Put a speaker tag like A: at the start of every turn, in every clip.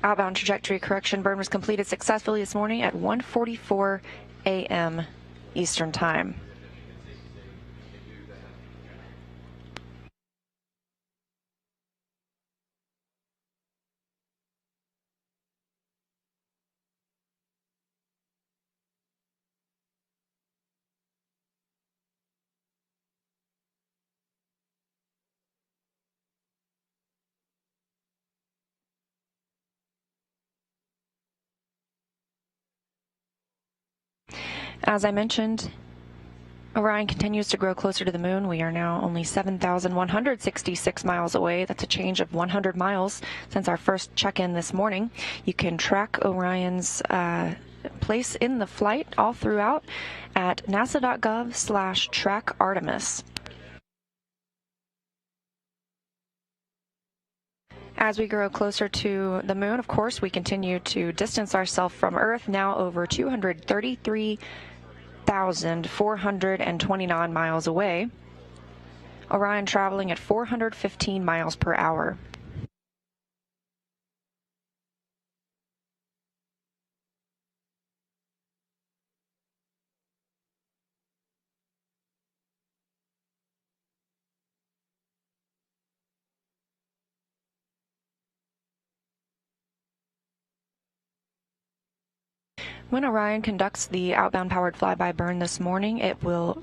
A: Outbound trajectory correction burn was completed successfully this morning at 1:44 a.m. Eastern Time. As I mentioned, Orion continues to grow closer to the moon. We are now only 7,166 miles away. That's a change of 100 miles since our first check-in this morning. You can track Orion's place in the flight all throughout at nasa.gov/track Artemis. As we grow closer to the moon, of course, we continue to distance ourselves from Earth, now over 233,429 miles away. Orion traveling at 415 miles per hour. When Orion conducts the outbound powered flyby burn this morning, it will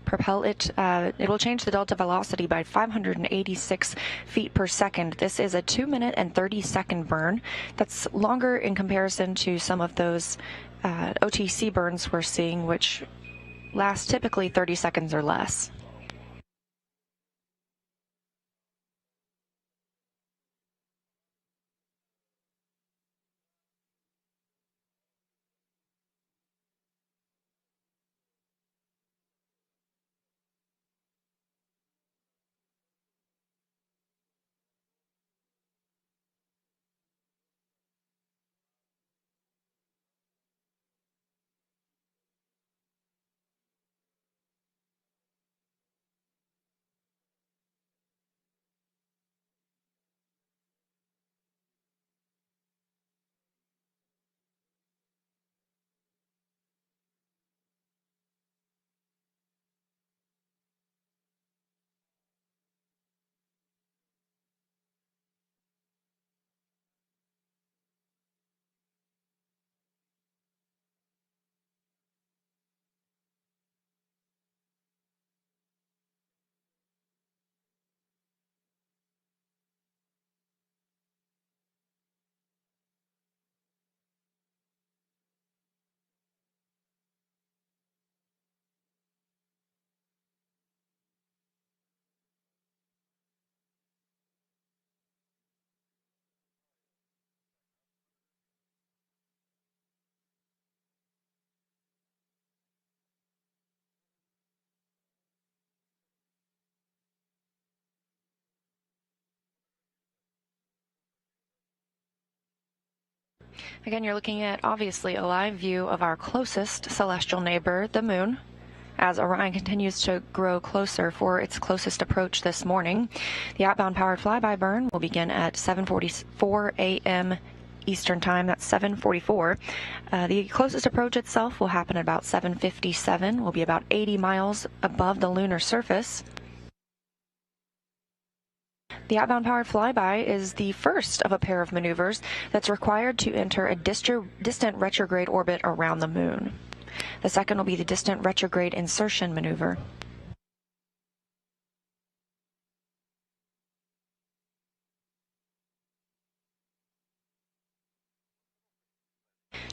A: propel it, it will change the delta velocity by 586 feet per second. This is a 2-minute and 30-second burn. That's longer in comparison to some of those OTC burns we're seeing, which last typically 30 seconds or less. Again, you're looking at, obviously, a live view of our closest celestial neighbor, the moon, as Orion continues to grow closer for its closest approach this morning. The outbound powered flyby burn will begin at 7:44 a.m. Eastern Time. That's 7:44. The closest approach itself will happen at about 7:57. We'll be about 80 miles above the lunar surface. The outbound powered flyby is the first of a pair of maneuvers that's required to enter a distant retrograde orbit around the moon. The second will be the distant retrograde insertion maneuver.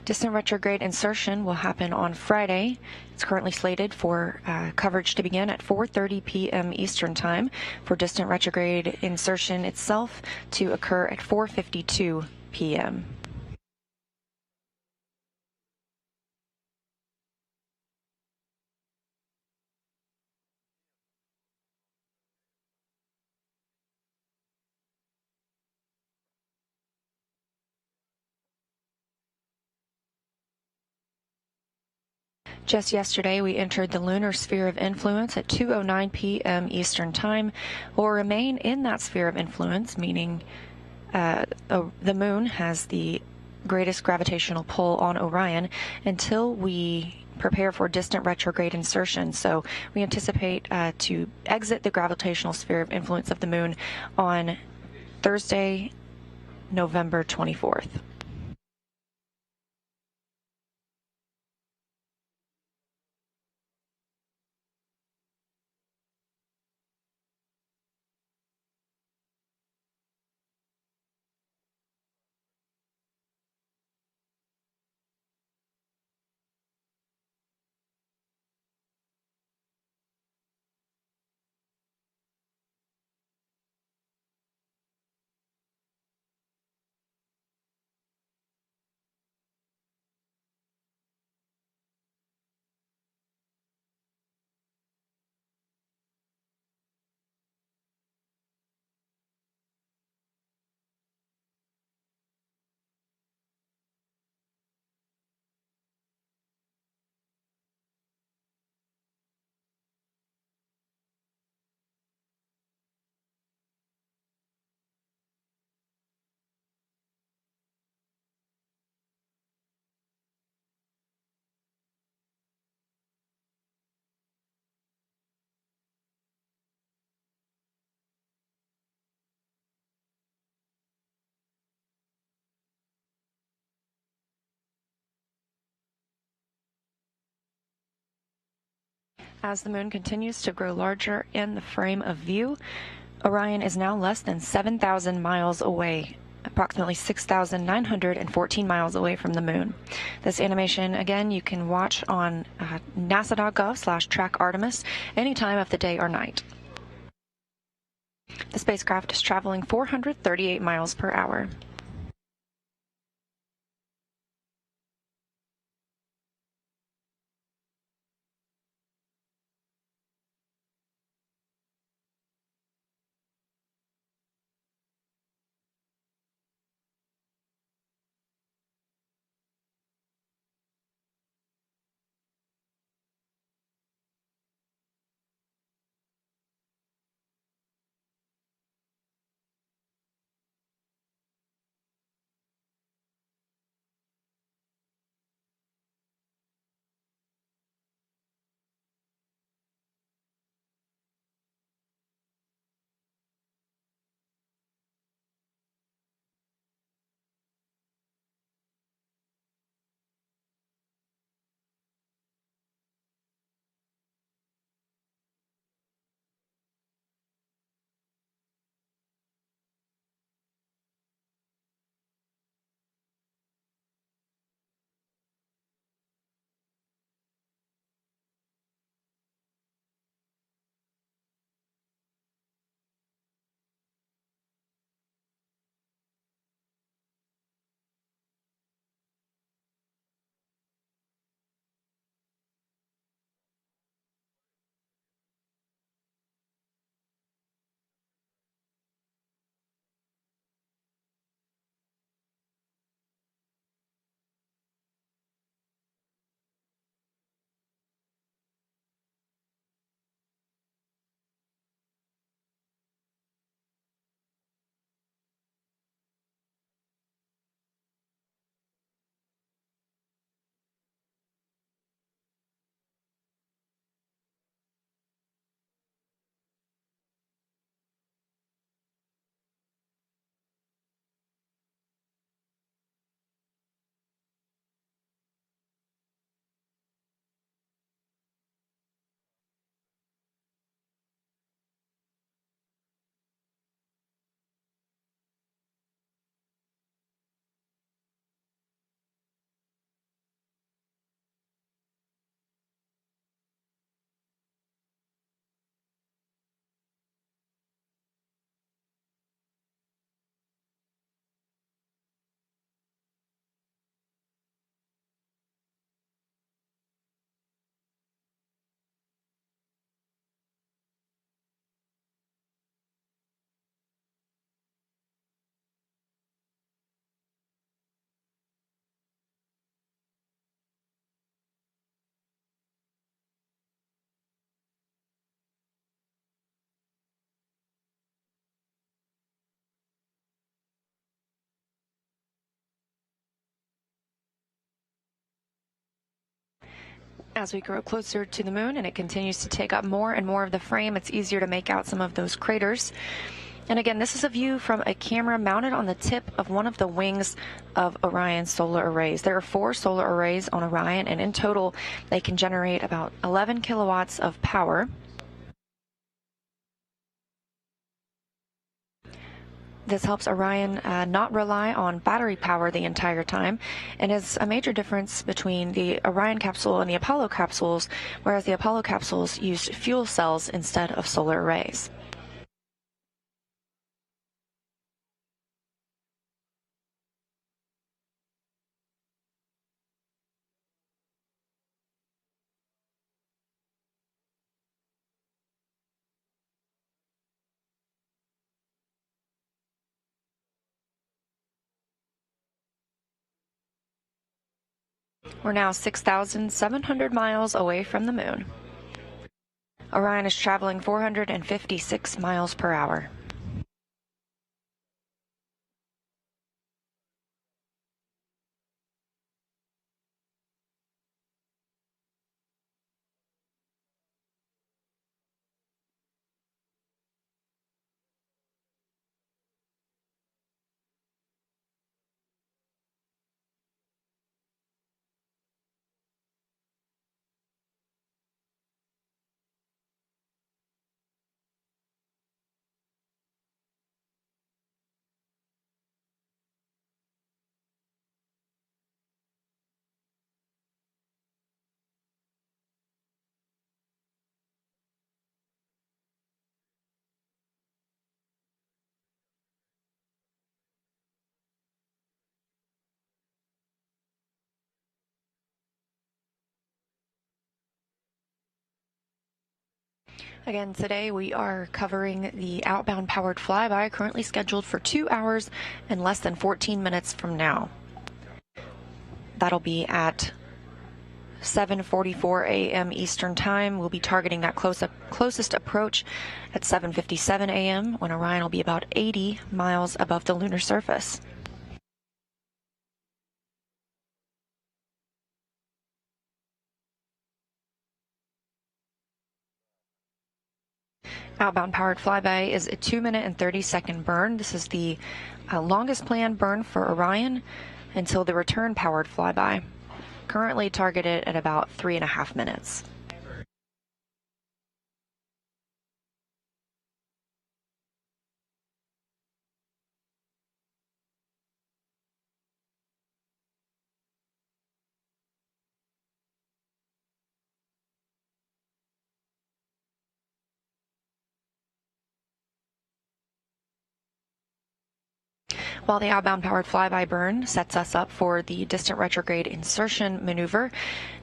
A: Distant retrograde insertion will happen on Friday. It's currently slated for coverage to begin at 4:30 p.m. Eastern Time, for distant retrograde insertion itself to occur at 4:52 p.m. Just yesterday, we entered the lunar sphere of influence at 2:09 p.m. Eastern Time. We'll remain in that sphere of influence, meaning The moon has the greatest gravitational pull on Orion until we prepare for distant retrograde insertion. So we anticipate to exit the gravitational sphere of influence of the moon on Thursday, November 24th. As the moon continues to grow larger in the frame of view, Orion is now less than 7,000 miles away, approximately 6,914 miles away from the moon. This animation, again, you can watch on nasa.gov/track Artemis any time of the day or night. The spacecraft is traveling 438 miles per hour. As we grow closer to the moon and it continues to take up more and more of the frame, it's easier to make out some of those craters. And again, this is a view from a camera mounted on the tip of one of the wings of Orion's solar arrays. There are 4 solar arrays on Orion, and in total, they can generate about 11 kilowatts of power. This helps Orion not rely on battery power the entire time, and is a major difference between the Orion capsule and the Apollo capsules, whereas the Apollo capsules used fuel cells instead of solar arrays. We're now 6,700 miles away from the moon. Orion is traveling 456 miles per hour. Again, today we are covering the outbound powered flyby, currently scheduled for 2 hours and less than 14 minutes from now. That'll be at 7:44 a.m. Eastern Time. We'll be targeting that closest approach at 7:57 a.m. when Orion will be about 80 miles above the lunar surface. Outbound powered flyby is a 2-minute and 30-second burn. This is the longest planned burn for Orion until the return powered flyby, currently targeted at about 3.5 minutes. While the outbound powered flyby burn sets us up for the distant retrograde insertion maneuver,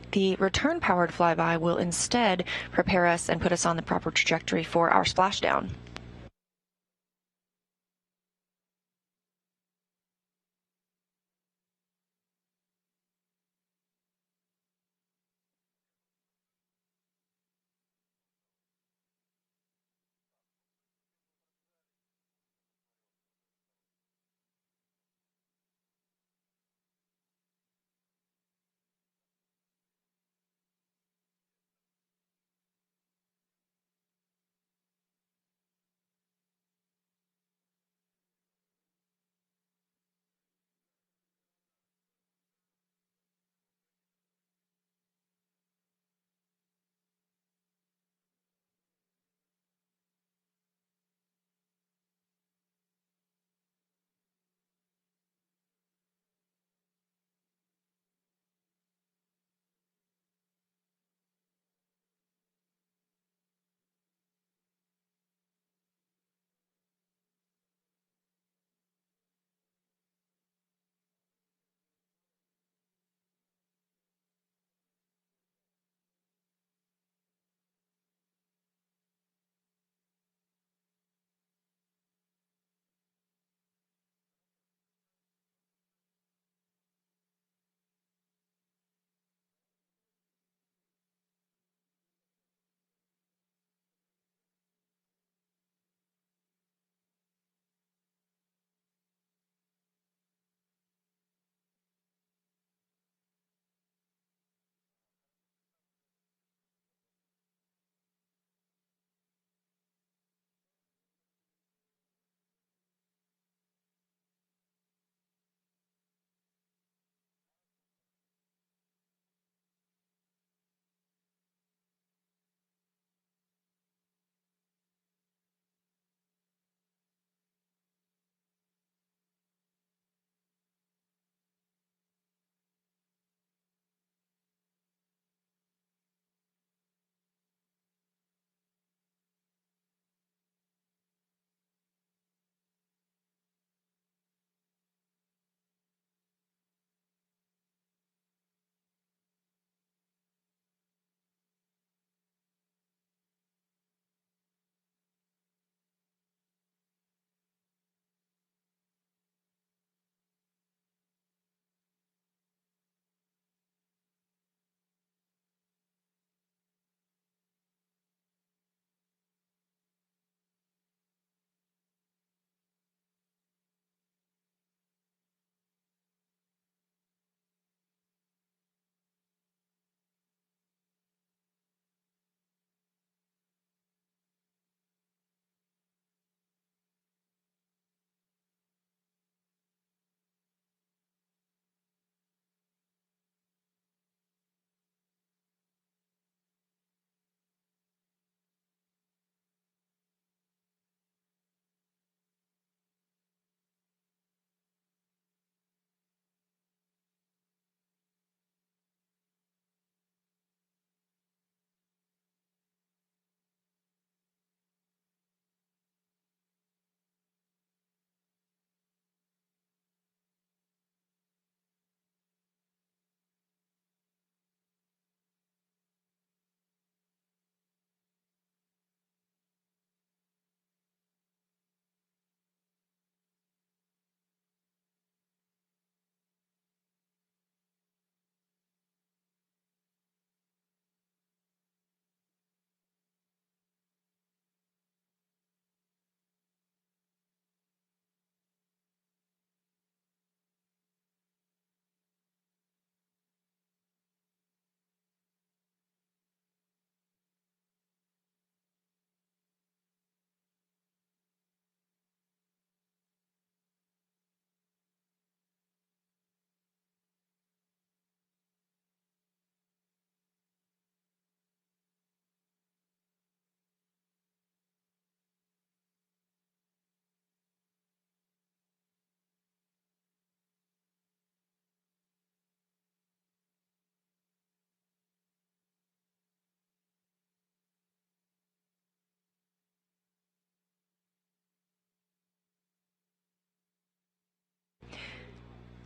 A: the return powered flyby will instead prepare us and put us on the proper trajectory for our splashdown.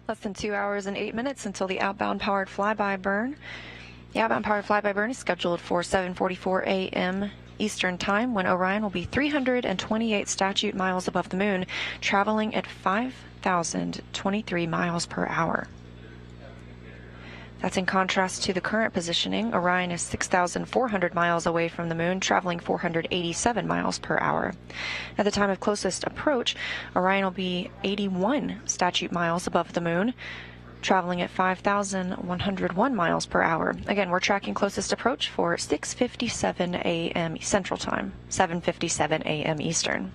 A: Less than 2 hours and 8 minutes until the outbound powered flyby burn. The outbound powered flyby burn is scheduled for 7:44 a.m. Eastern Time, when Orion will be 328 statute miles above the moon, traveling at 5,023 miles per hour. That's in contrast to the current positioning. Orion is 6,400 miles away from the moon, traveling 487 miles per hour. At the time of closest approach, Orion will be 81 statute miles above the moon, traveling at 5,101 miles per hour. Again, we're tracking closest approach for 6:57 a.m. Central Time, 7:57 a.m. Eastern.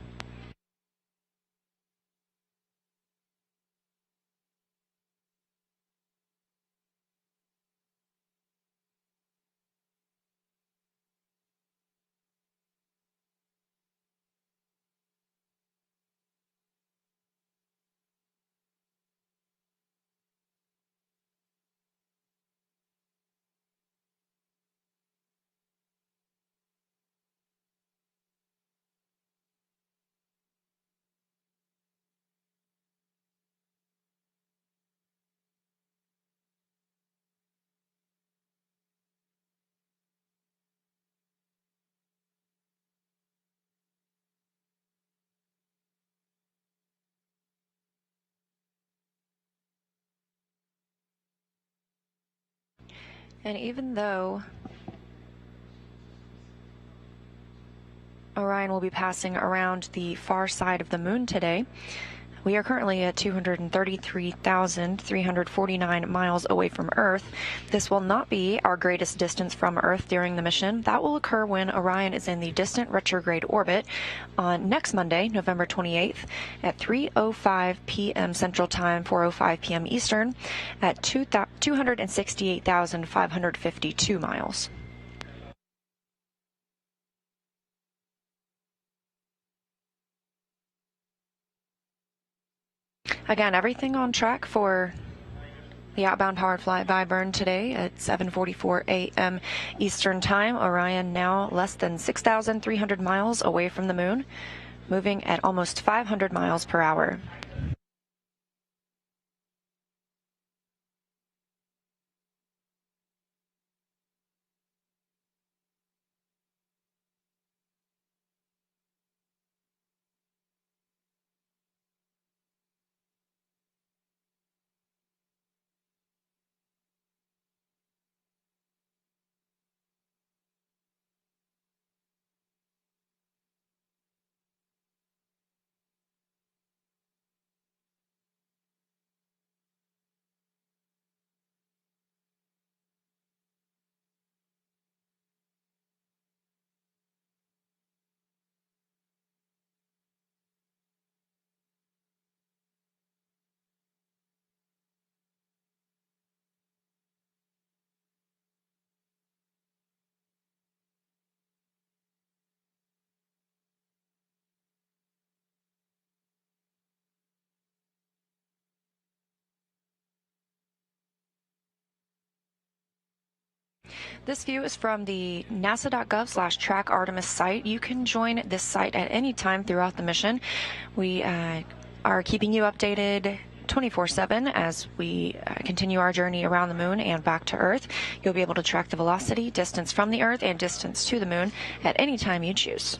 A: And even though Orion will be passing around the far side of the moon today, we are currently at 233,349 miles away from Earth. This will not be our greatest distance from Earth during the mission. That will occur when Orion is in the distant retrograde orbit on next Monday, November 28th, at 3:05 p.m. Central Time, 4:05 p.m. Eastern, at 268,552 miles. Again, everything on track for the outbound powered flyby burn today at 7:44 a.m. Eastern Time. Orion now less than 6,300 miles away from the moon, moving at almost 500 miles per hour. This view is from the nasa.gov/track Artemis site. You can join this site at any time throughout the mission. We are keeping you updated 24/7 as we continue our journey around the moon and back to Earth. You'll be able to track the velocity, distance from the Earth, and distance to the moon at any time you choose.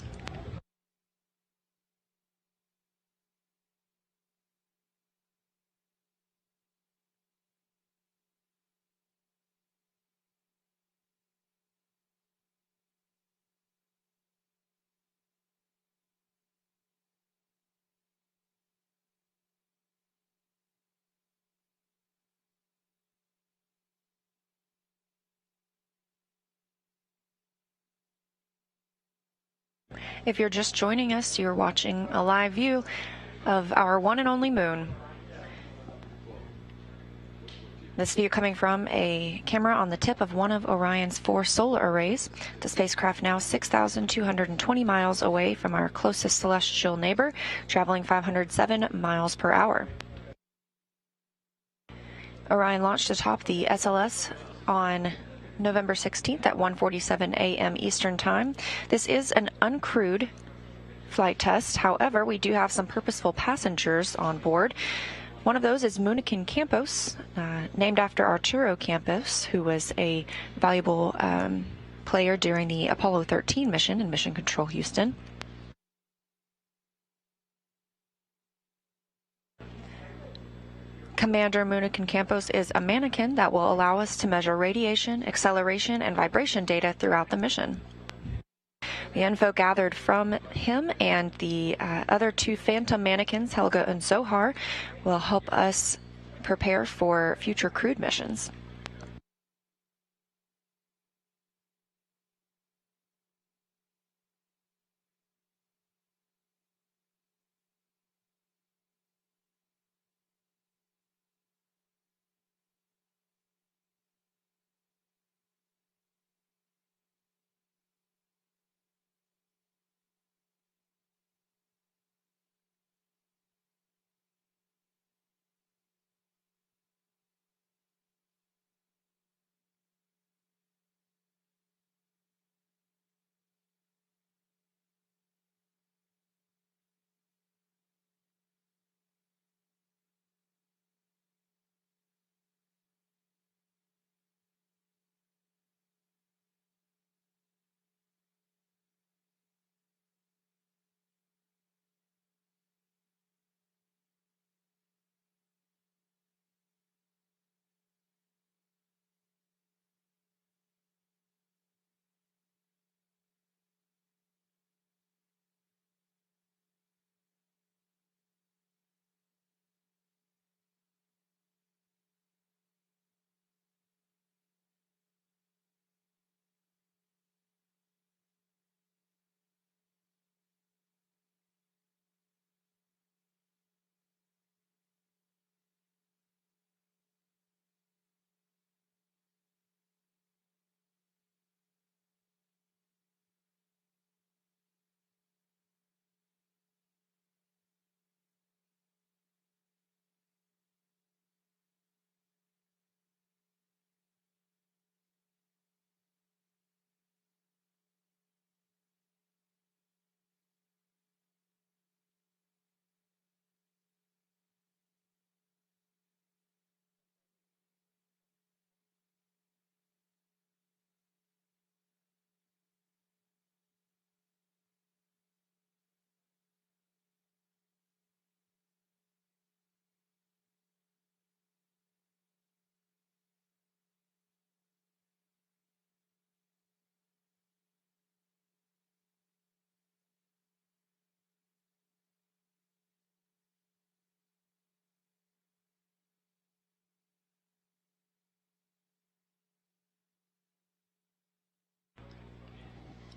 A: If you're just joining us, you're watching a live view of our one and only moon. This view coming from a camera on the tip of one of Orion's 4 solar arrays. The spacecraft now 6,220 miles away from our closest celestial neighbor, traveling 507 miles per hour. Orion launched atop the SLS on November 16th at 1:47 a.m. Eastern Time. This is an uncrewed flight test. However, we do have some purposeful passengers on board. One of those is Munikin Campos, named after Arturo Campos, who was a valuable player during the Apollo 13 mission in Mission Control Houston. Commander Munikin Campos is a mannequin that will allow us to measure radiation, acceleration, and vibration data throughout the mission. The info gathered from him and the other two Phantom mannequins, Helga and Zohar, will help us prepare for future crewed missions.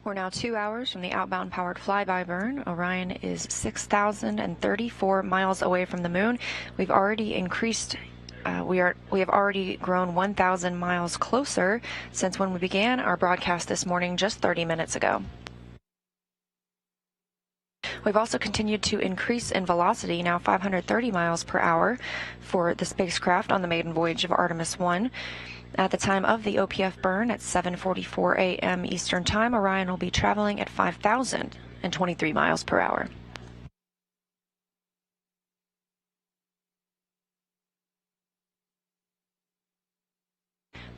A: We're now 2 hours from the outbound powered flyby burn. Orion is 6,034 miles away from the moon. We've already increased. We have already grown 1,000 miles closer since when we began our broadcast this morning just 30 minutes ago. We've also continued to increase in velocity, now 530 miles per hour for the spacecraft on the maiden voyage of Artemis I. At the time of the OPF burn at 7:44 a.m. Eastern Time, Orion will be traveling at 5,023 miles per hour.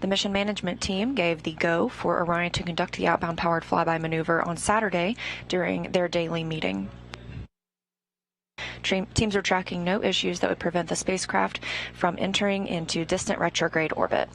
A: The mission management team gave the go for Orion to conduct the outbound powered flyby maneuver on Saturday during their daily meeting. Teams are tracking no issues that would prevent the spacecraft from entering into distant retrograde orbit.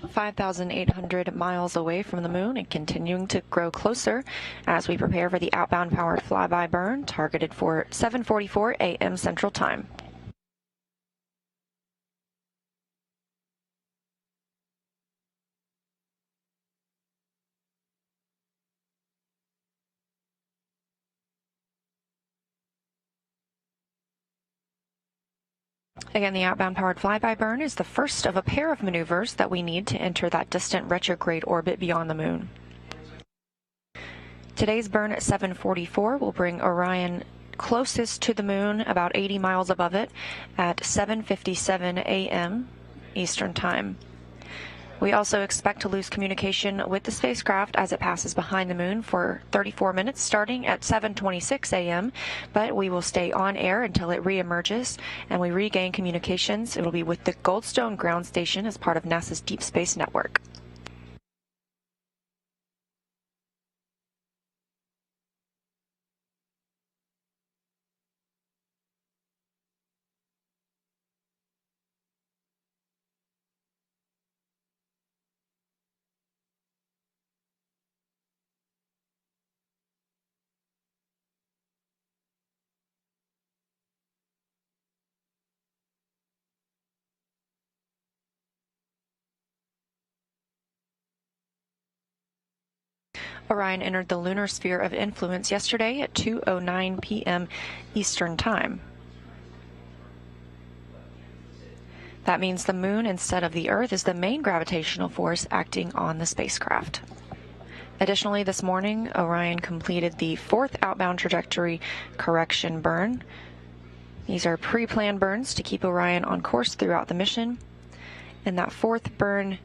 A: 5,800 miles away from the moon and continuing to grow closer as we prepare for the outbound powered flyby burn targeted for 7:44 a.m. Central Time. Again, the outbound powered flyby burn is the first of a pair of maneuvers that we need to enter that distant retrograde orbit beyond the moon. Today's burn at 7:44 will bring Orion closest to the moon, about 80 miles above it, at 7:57 a.m. Eastern Time. We also expect to lose communication with the spacecraft as it passes behind the moon for 34 minutes starting at 7:26 a.m., but we will stay on air until it reemerges and we regain communications. It will be with the Goldstone ground station as part of NASA's Deep Space Network. Orion entered the lunar sphere of influence yesterday at 2:09 p.m. Eastern Time. That means the moon instead of the Earth is the main gravitational force acting on the spacecraft. Additionally, this morning, Orion completed the fourth outbound trajectory correction burn. These are pre-planned burns to keep Orion on course throughout the mission. And that fourth burn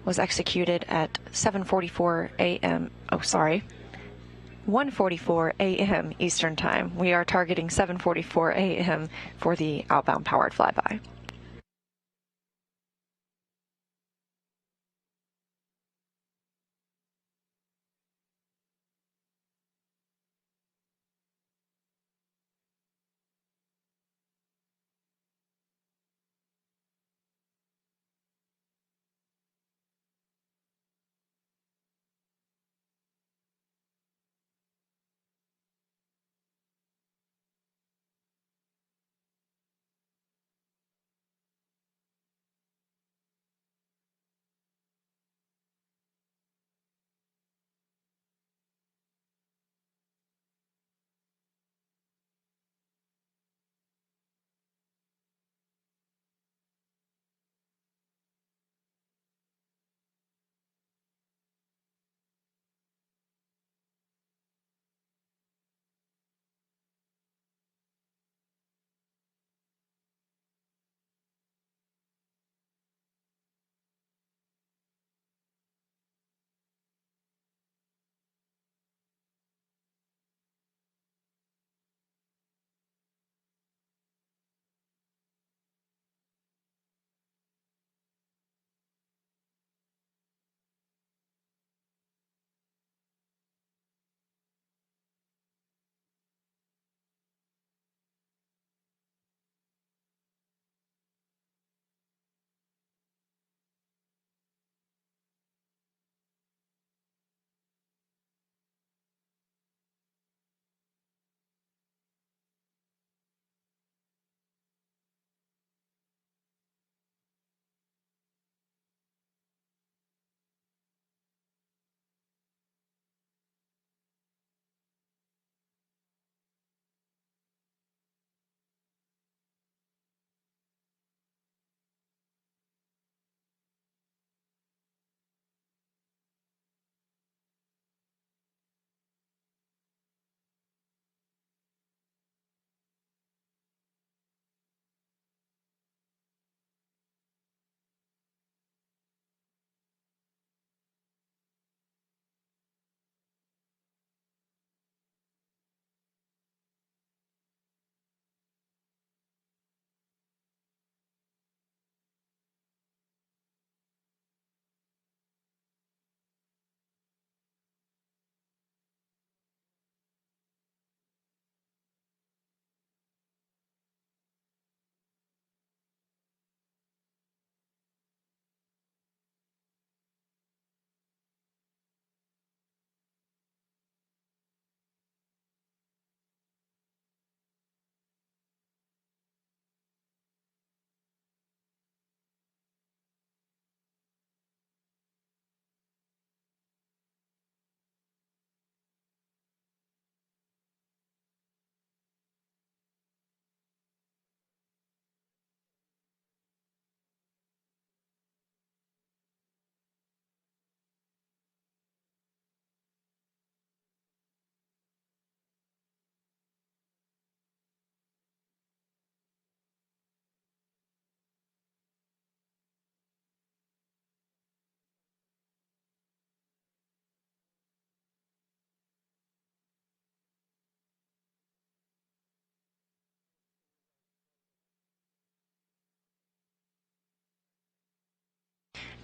A: was executed at 1:44 a.m. Eastern Time. We are targeting 7:44 a.m. for the outbound powered flyby.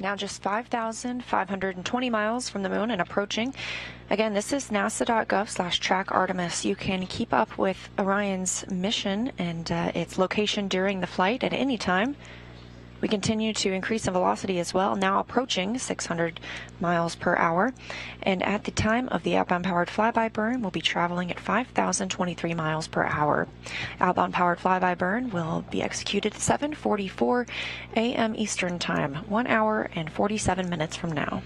A: Now just 5,520 miles from the moon and approaching. Again, this is nasa.gov/track Artemis. You can keep up with Orion's mission and its location during the flight at any time. We continue to increase in velocity as well, now approaching 600 miles per hour. And at the time of the outbound powered flyby burn, we'll be traveling at 5,023 miles per hour. Outbound powered flyby burn will be executed at 7:44 a.m. Eastern Time, 1 hour and 47 minutes from now.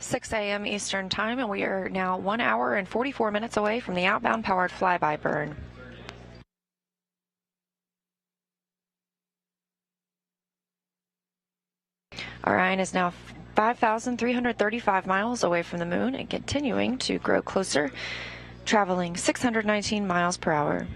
A: Six a.m. Eastern Time, and we are now 1 hour and 44 minutes away from the outbound powered flyby burn. Orion is now 5,335 miles away from the moon and continuing to grow closer. traveling 619 miles per hour.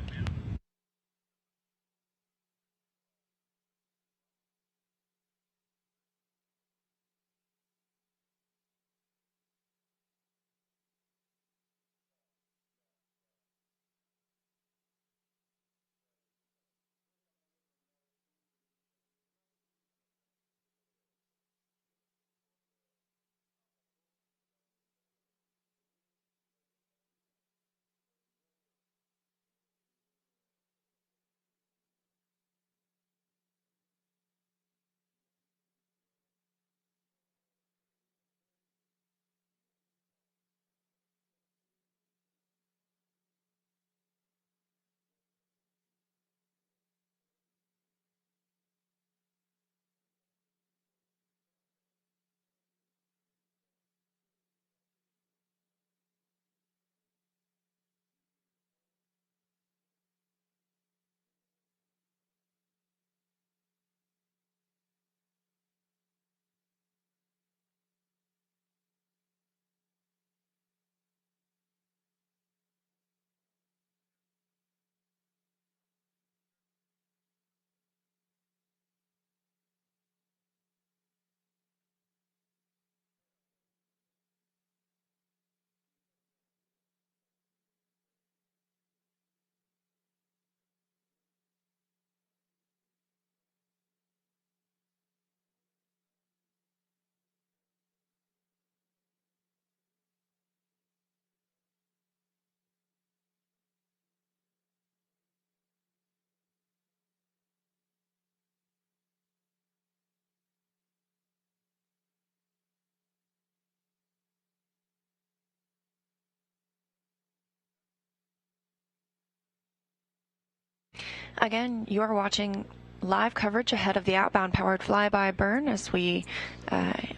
A: Again, you are watching live coverage ahead of the outbound powered flyby burn as we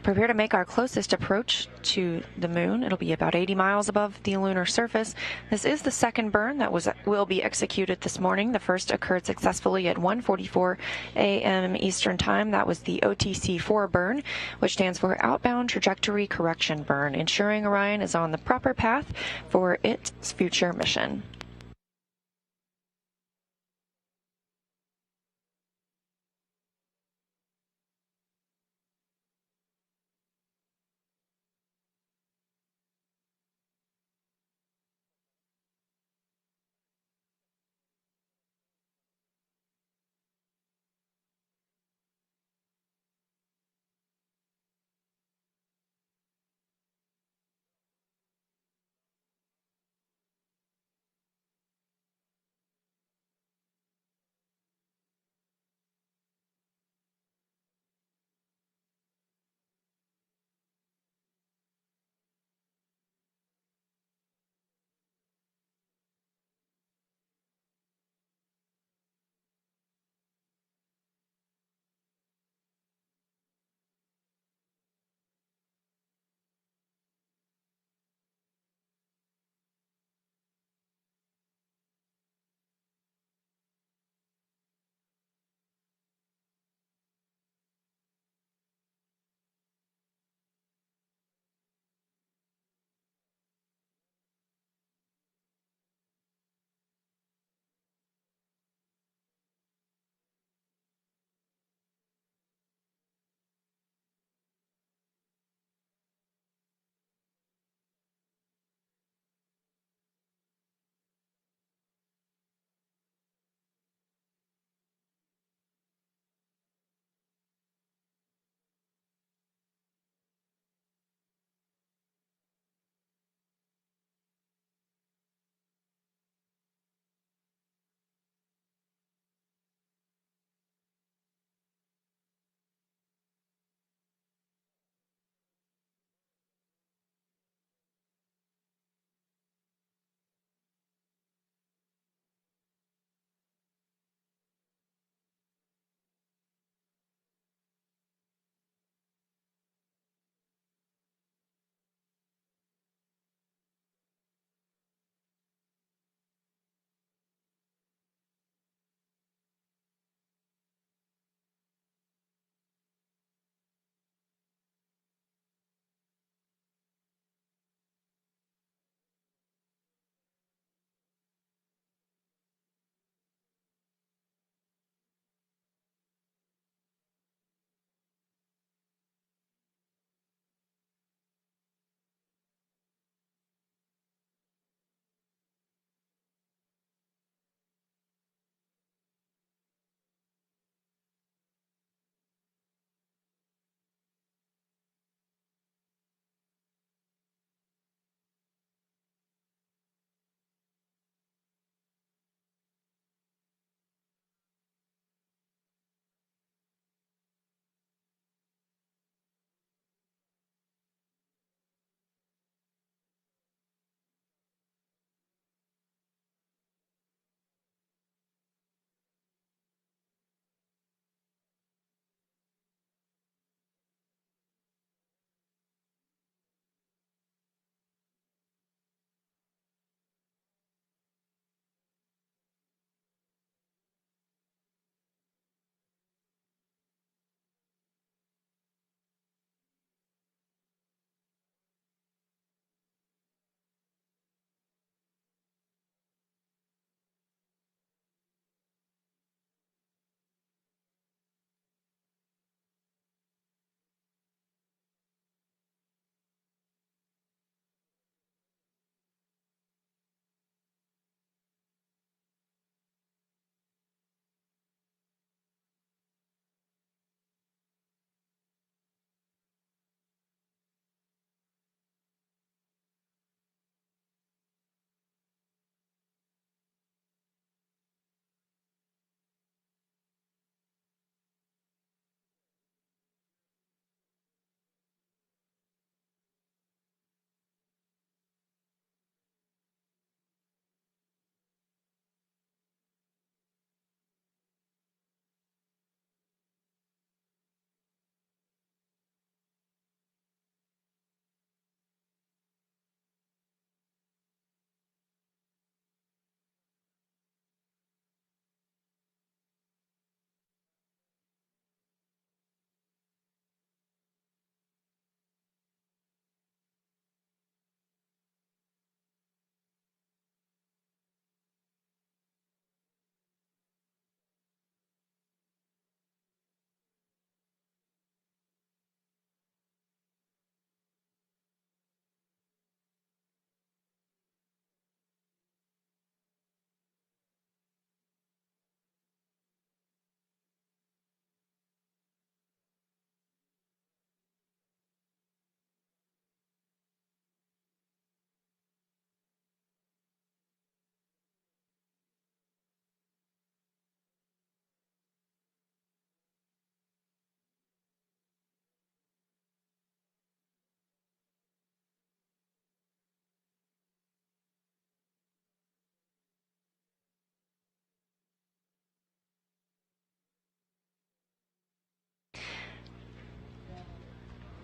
A: prepare to make our closest approach to the moon. It'll be about 80 miles above the lunar surface. This is the second burn that will be executed this morning. The first occurred successfully at 1:44 a.m. Eastern Time. That was the OTC-4 burn, which stands for Outbound Trajectory Correction Burn, ensuring Orion is on the proper path for its future mission.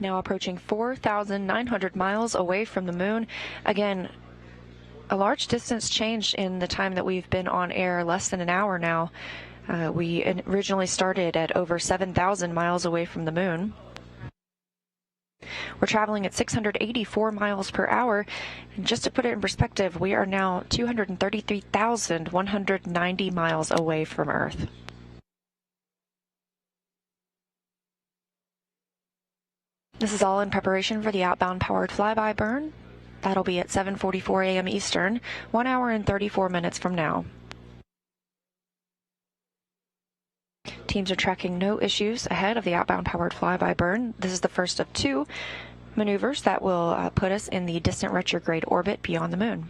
A: Now approaching 4,900 miles away from the moon. Again, a large distance change in the time that we've been on air, less than an hour now. We originally started at over 7,000 miles away from the moon. We're traveling at 684 miles per hour. And just to put it in perspective, we are now 233,190 miles away from Earth. This is all in preparation for the outbound powered flyby burn. That'll be at 7:44 a.m. Eastern, 1 hour and 34 minutes from now. Teams are tracking no issues ahead of the outbound powered flyby burn. This is the first of 2 maneuvers that will put us in the distant retrograde orbit beyond the moon.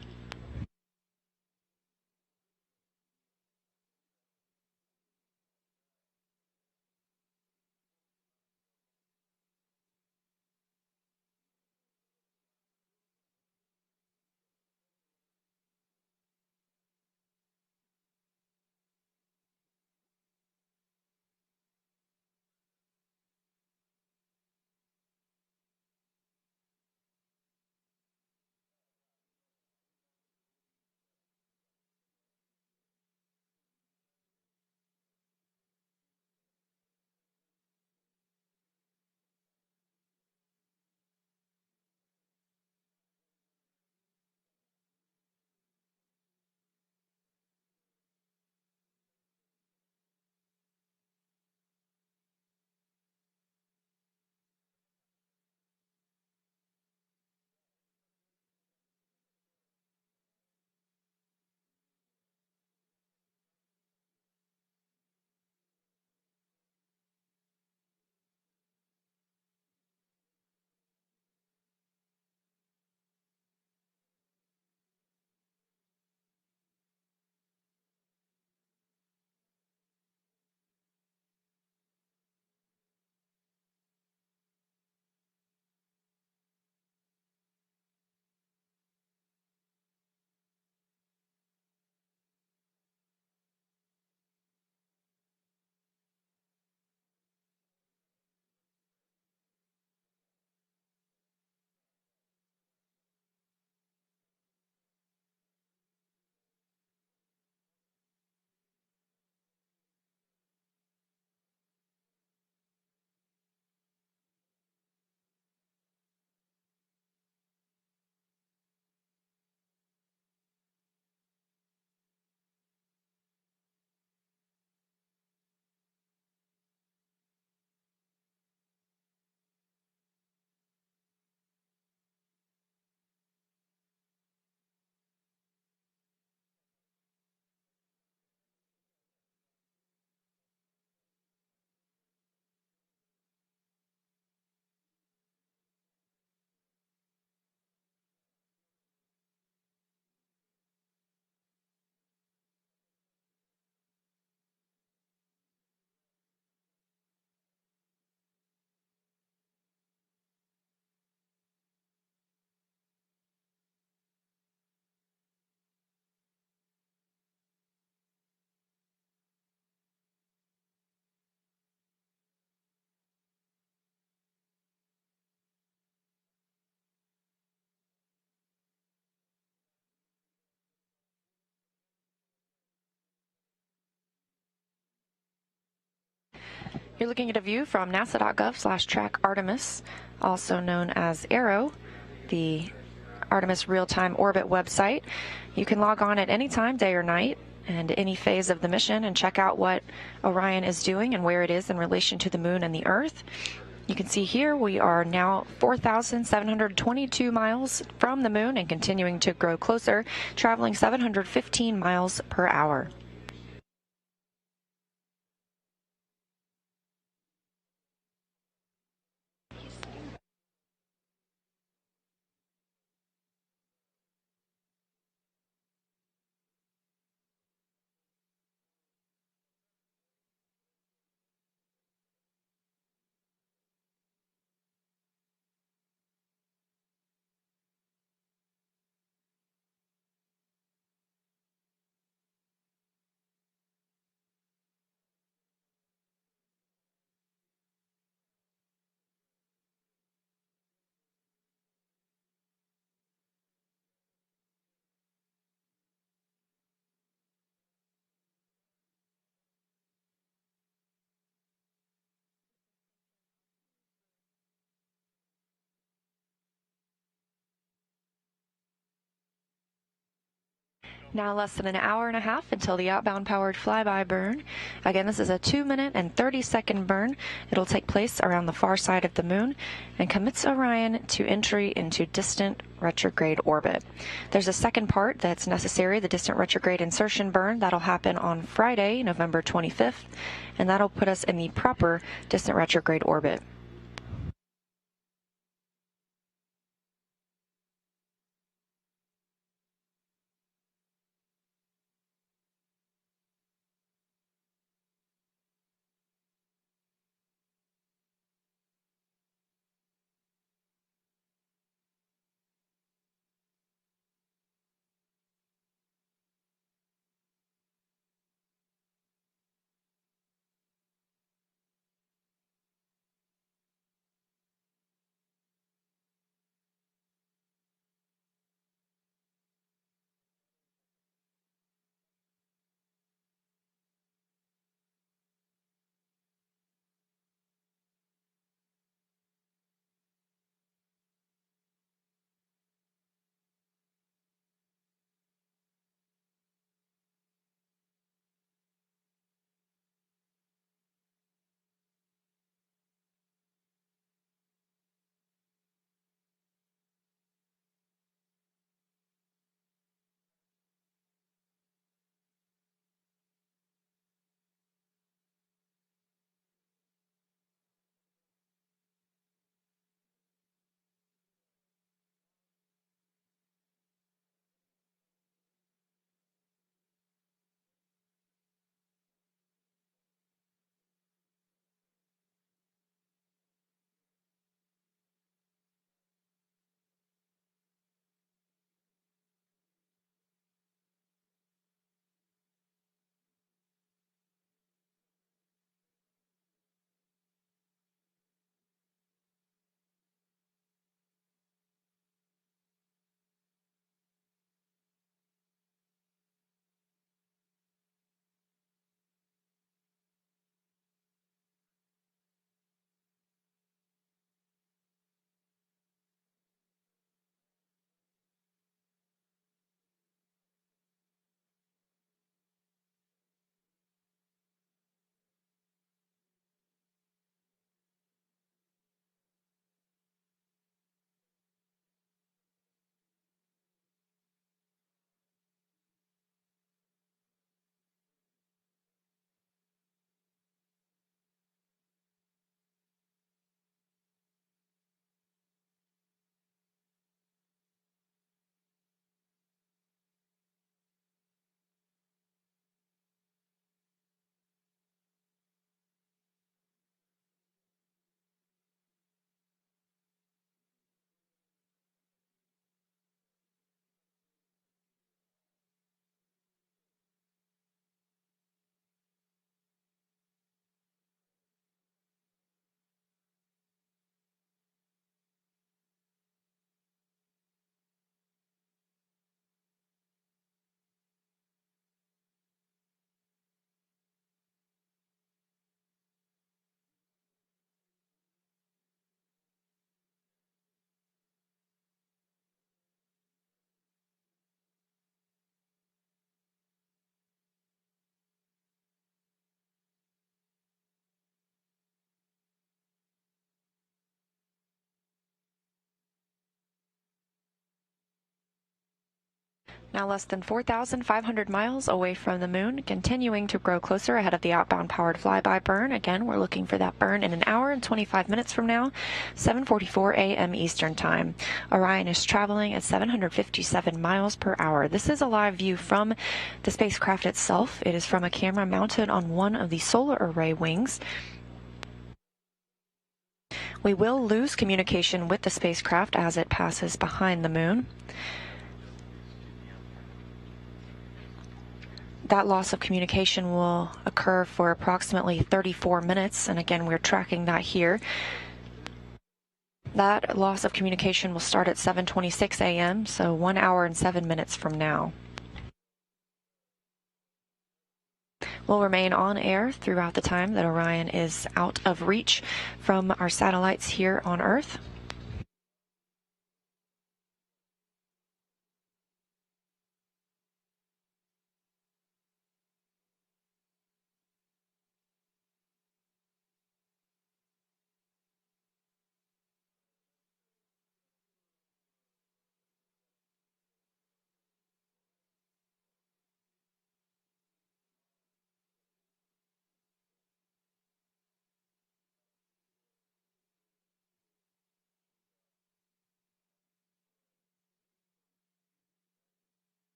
A: You're looking at a view from nasa.gov/track Artemis, also known as ARROW, the Artemis real-time orbit website. You can log on at any time, day or night, and any phase of the mission and check out what Orion is doing and where it is in relation to the moon and the Earth. You can see here we are now 4,722 miles from the moon and continuing to grow closer, traveling 715 miles per hour. Now less than an hour and a half until the outbound powered flyby burn. Again, this is a 2-minute and 30-second burn. It'll take place around the far side of the moon and commits Orion to entry into distant retrograde orbit. There's a second part that's necessary, the distant retrograde insertion burn. That'll happen on Friday, November 25th, and that'll put us in the proper distant retrograde orbit. Now less than 4,500 miles away from the moon, continuing to grow closer ahead of the outbound powered flyby burn. Again, we're looking for that burn in an hour and 25 minutes from now, 7:44 a.m. Eastern Time. Orion is traveling at 757 miles per hour. This is a live view from the spacecraft itself. It is from a camera mounted on one of the solar array wings. We will lose communication with the spacecraft as it passes behind the moon. That loss of communication will occur for approximately 34 minutes, and again, we're tracking that here. That loss of communication will start at 7:26 a.m., so 1 hour and 7 minutes from now. We'll remain on air throughout the time that Orion is out of reach from our satellites here on Earth.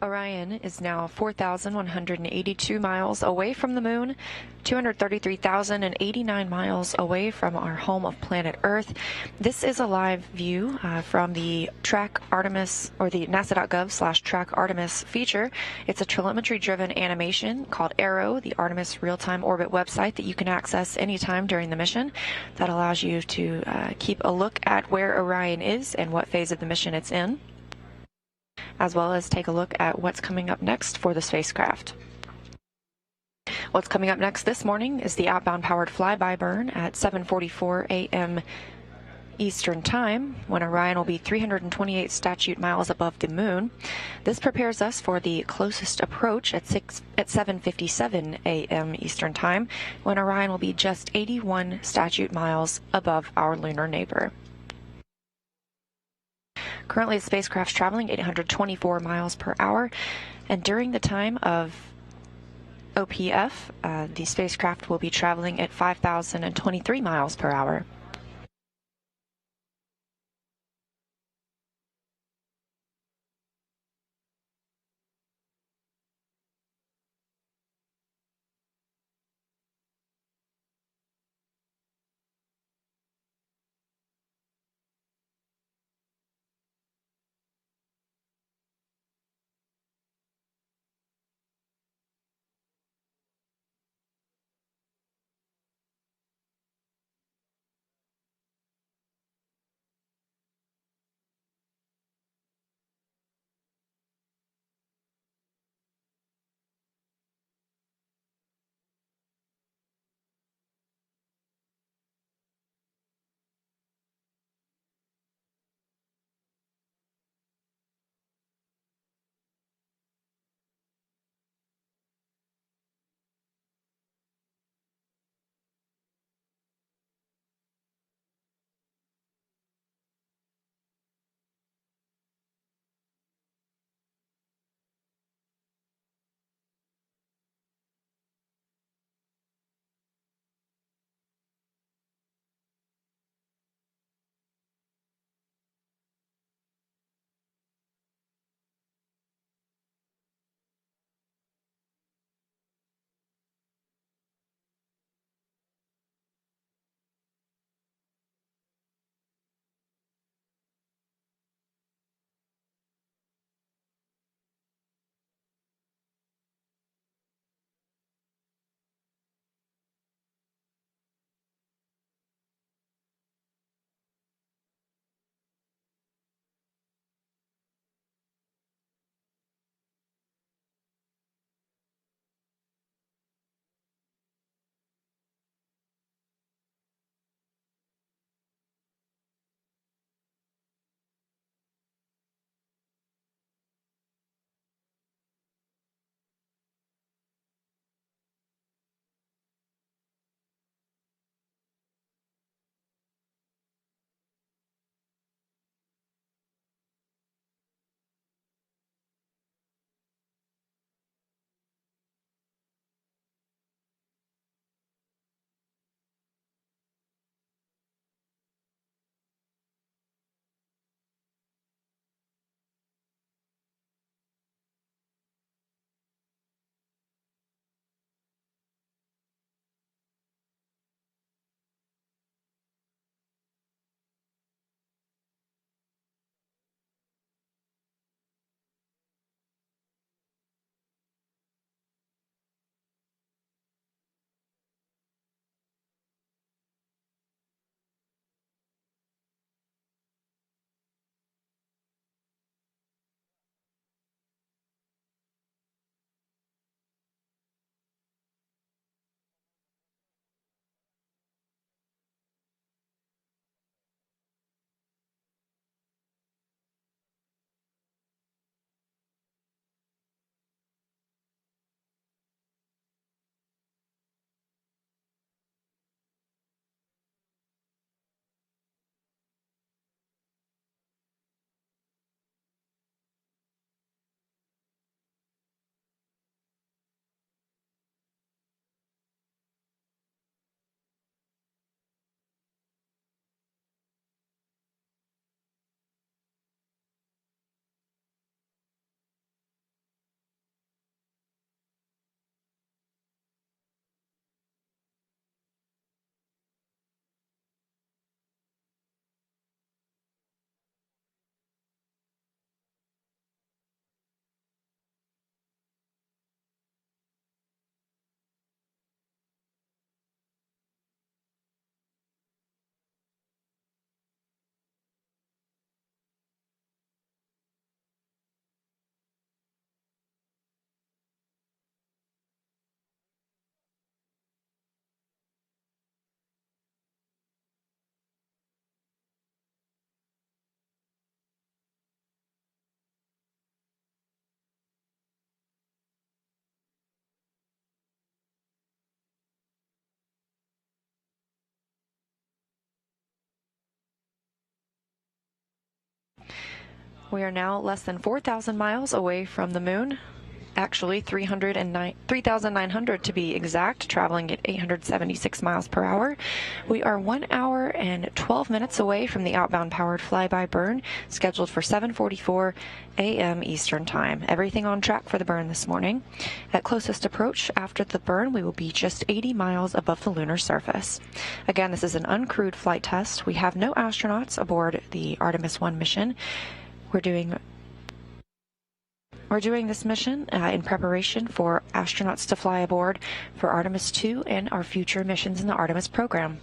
A: Orion is now 4,182 miles away from the moon, 233,089 miles away from our home of planet Earth. This is a live view from the Track Artemis, or the nasa.gov/Track Artemis feature. It's a telemetry-driven animation called Arrow, the Artemis real-time orbit website that you can access anytime during the mission. That allows you to keep a look at where Orion is and what phase of the mission it's in, as well as take a look at what's coming up next for the spacecraft. What's coming up next this morning is the outbound powered flyby burn at 7:44 a.m. Eastern Time, when Orion will be 328 statute miles above the moon. This prepares us for the closest approach at 7:57 a.m. Eastern Time, when Orion will be just 81 statute miles above our lunar neighbor. Currently, the spacecraft's traveling 824 miles per hour, and during the time of OPF, the spacecraft will be traveling at 5,023 miles per hour. We are now less than 4,000 miles away from the moon. Actually, 3,900 to be exact, traveling at 876 miles per hour. We are 1 hour and 12 minutes away from the outbound powered flyby burn, scheduled for 7:44 a.m. Eastern Time. Everything on track for the burn this morning. At closest approach after the burn, we will be just 80 miles above the lunar surface. Again, this is an uncrewed flight test. We have no astronauts aboard the Artemis I mission. We're doing this mission in preparation for astronauts to fly aboard for Artemis II and our future missions in the Artemis program.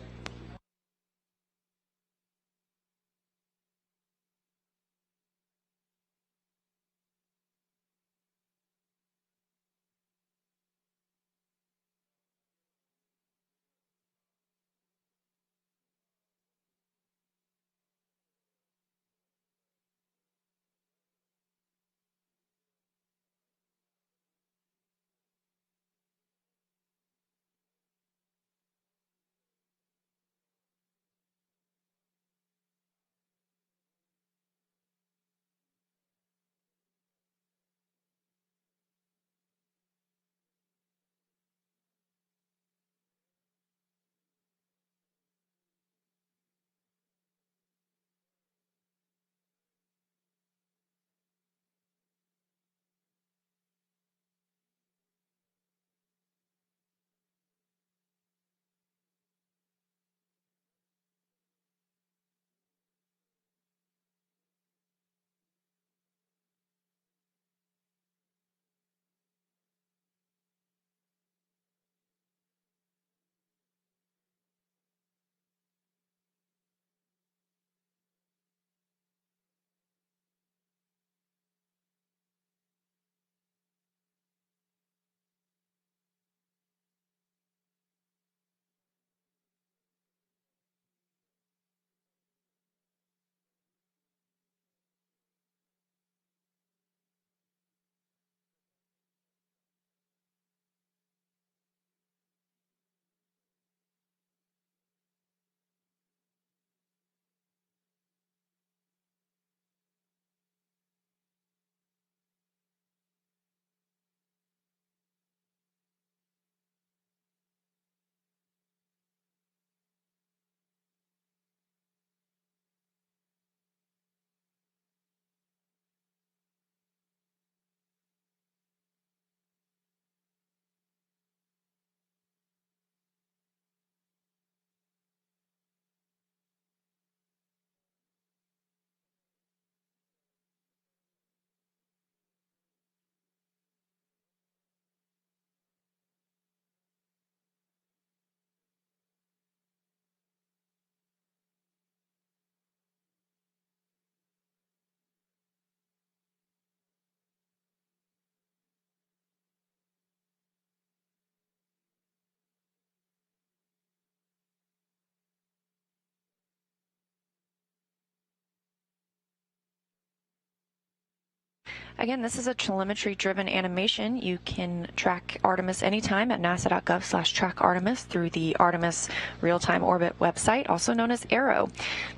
A: Again, this is a telemetry-driven animation. You can track Artemis anytime at nasa.gov/trackartemis through the Artemis Real-Time Orbit website, also known as ARROW.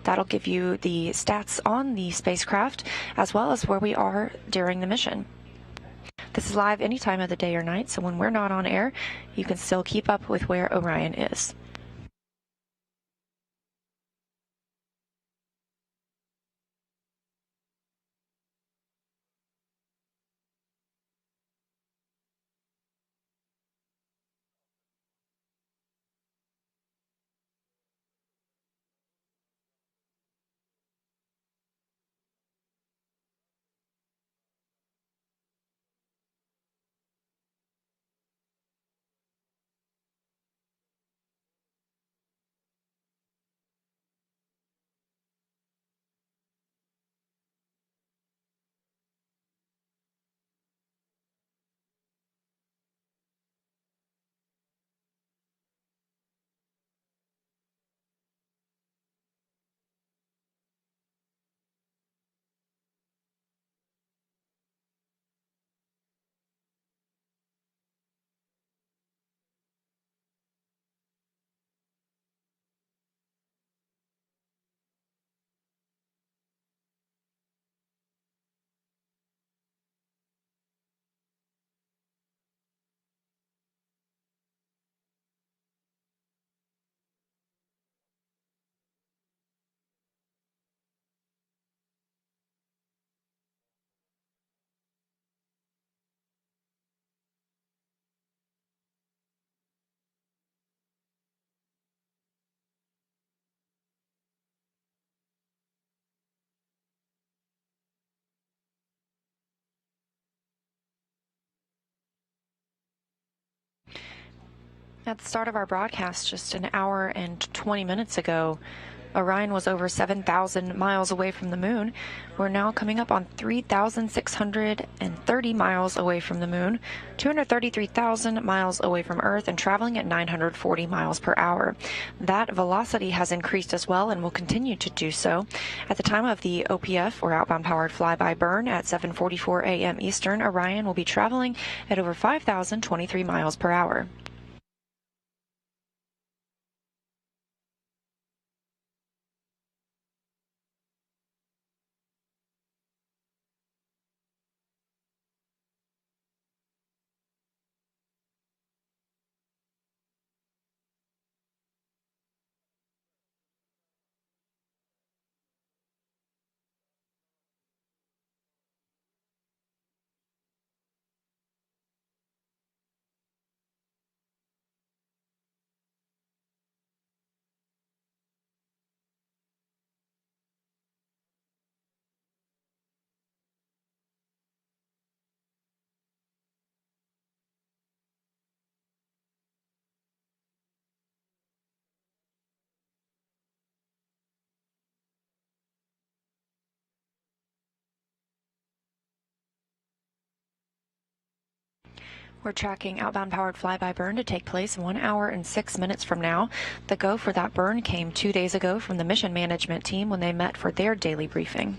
A: That'll give you the stats on the spacecraft, as well as where we are during the mission. This is live any time of the day or night, so when we're not on air, you can still keep up with where Orion is. At the start of our broadcast just an hour and 20 minutes ago, Orion was over 7,000 miles away from the moon. We're now coming up on 3,630 miles away from the moon, 233,000 miles away from Earth, and traveling at 940 miles per hour. That velocity has increased as well and will continue to do so. At the time of the OPF, or outbound powered flyby burn, at 7:44 a.m. Eastern, Orion will be traveling at over 5,023 miles per hour. We're tracking outbound powered flyby burn to take place 1 hour and 6 minutes from now. The go for that burn came 2 days ago from the mission management team when they met for their daily briefing.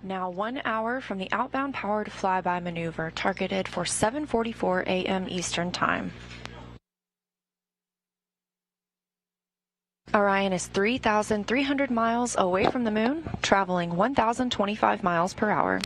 A: Now 1 hour from the outbound powered flyby maneuver targeted for 7:44 a.m. Eastern Time. Orion is 3,300 miles away from the moon, traveling 1,025 miles per hour.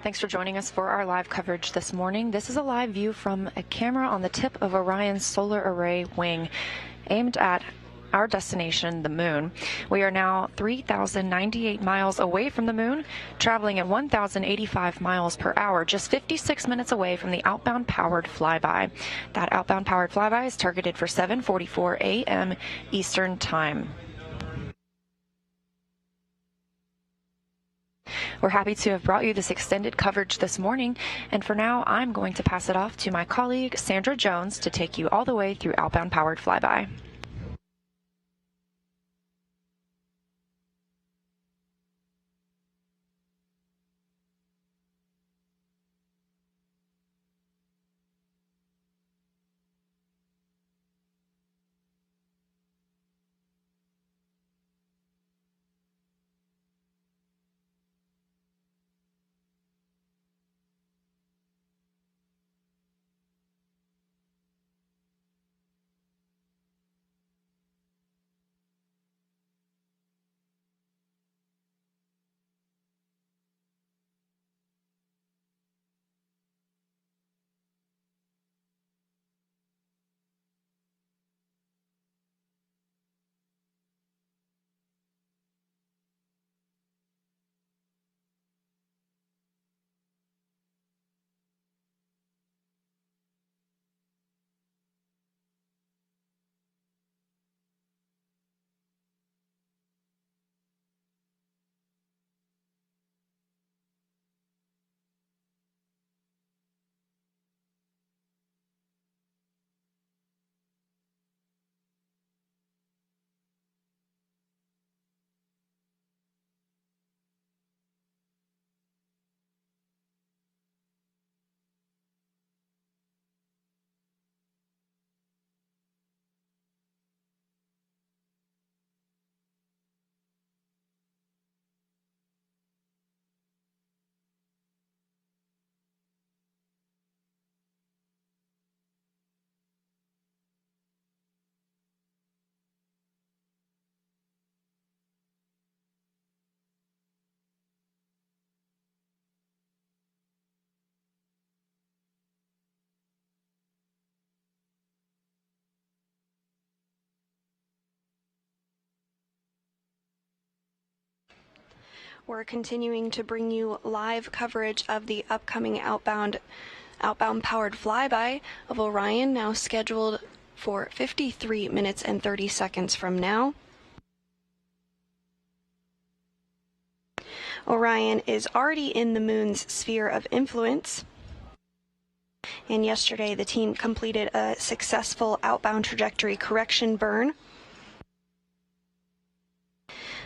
A: Thanks for joining us for our live coverage this morning. This is a live view from a camera on the tip of Orion's solar array wing, aimed at our destination, the moon. We are now 3,098 miles away from the moon, traveling at 1,085 miles per hour, just 56 minutes away from the outbound powered flyby. That outbound powered flyby is targeted for 7:44 a.m. Eastern Time. We're happy to have brought you this extended coverage this morning, and for now, I'm going to pass it off to my colleague, Sandra Jones, to take you all the way through outbound powered flyby.
B: We're continuing to bring you live coverage of the upcoming outbound powered flyby of Orion, now scheduled for 53 minutes and 30 seconds from now. Orion is already in the moon's sphere of influence, and yesterday the team completed a successful outbound trajectory correction burn.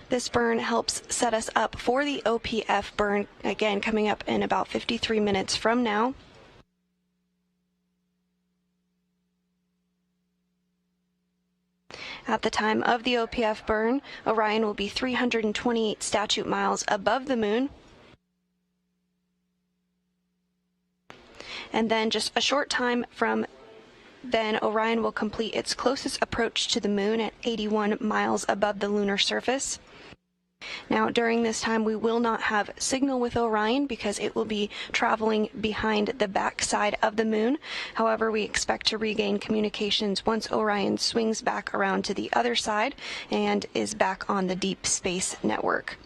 B: This burn helps set us up for the OPF burn, again coming up in about 53 minutes from now. At the time of the OPF burn, Orion will be 328 statute miles above the moon. And then just a short time from then, Orion will complete its closest approach to the moon at 81 miles above the lunar surface. Now, during this time, we will not have signal with Orion because it will be traveling behind the backside of the moon. However, we expect to regain communications once Orion swings back around to the other side and is back on the deep space network.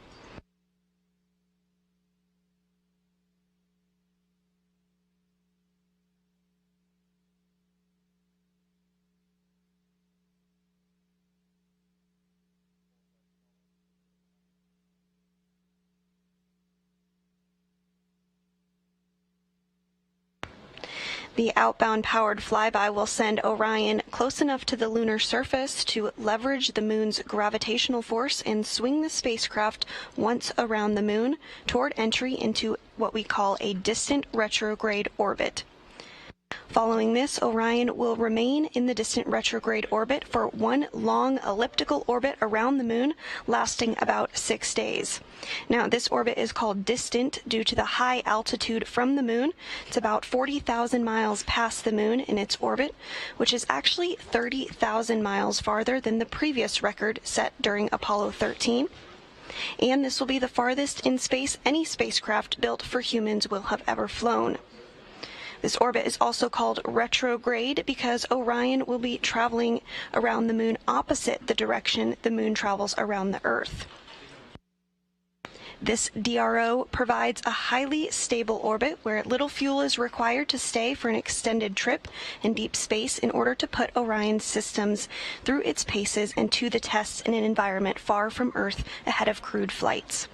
B: The outbound powered flyby will send Orion close enough to the lunar surface to leverage the moon's gravitational force and swing the spacecraft once around the moon toward entry into what we call a distant retrograde orbit. Following this, Orion will remain in the distant retrograde orbit for one long elliptical orbit around the moon, lasting about 6 days. Now, this orbit is called distant due to the high altitude from the moon. It's about 40,000 miles past the moon in its orbit, which is actually 30,000 miles farther than the previous record set during Apollo 13. And this will be the farthest in space any spacecraft built for humans will have ever flown. This orbit is also called retrograde because Orion will be traveling around the moon opposite the direction the moon travels around the Earth. This DRO provides a highly stable orbit where little fuel is required to stay for an extended trip in deep space in order to put Orion's systems through its paces and to the tests in an environment far from Earth ahead of crewed flights.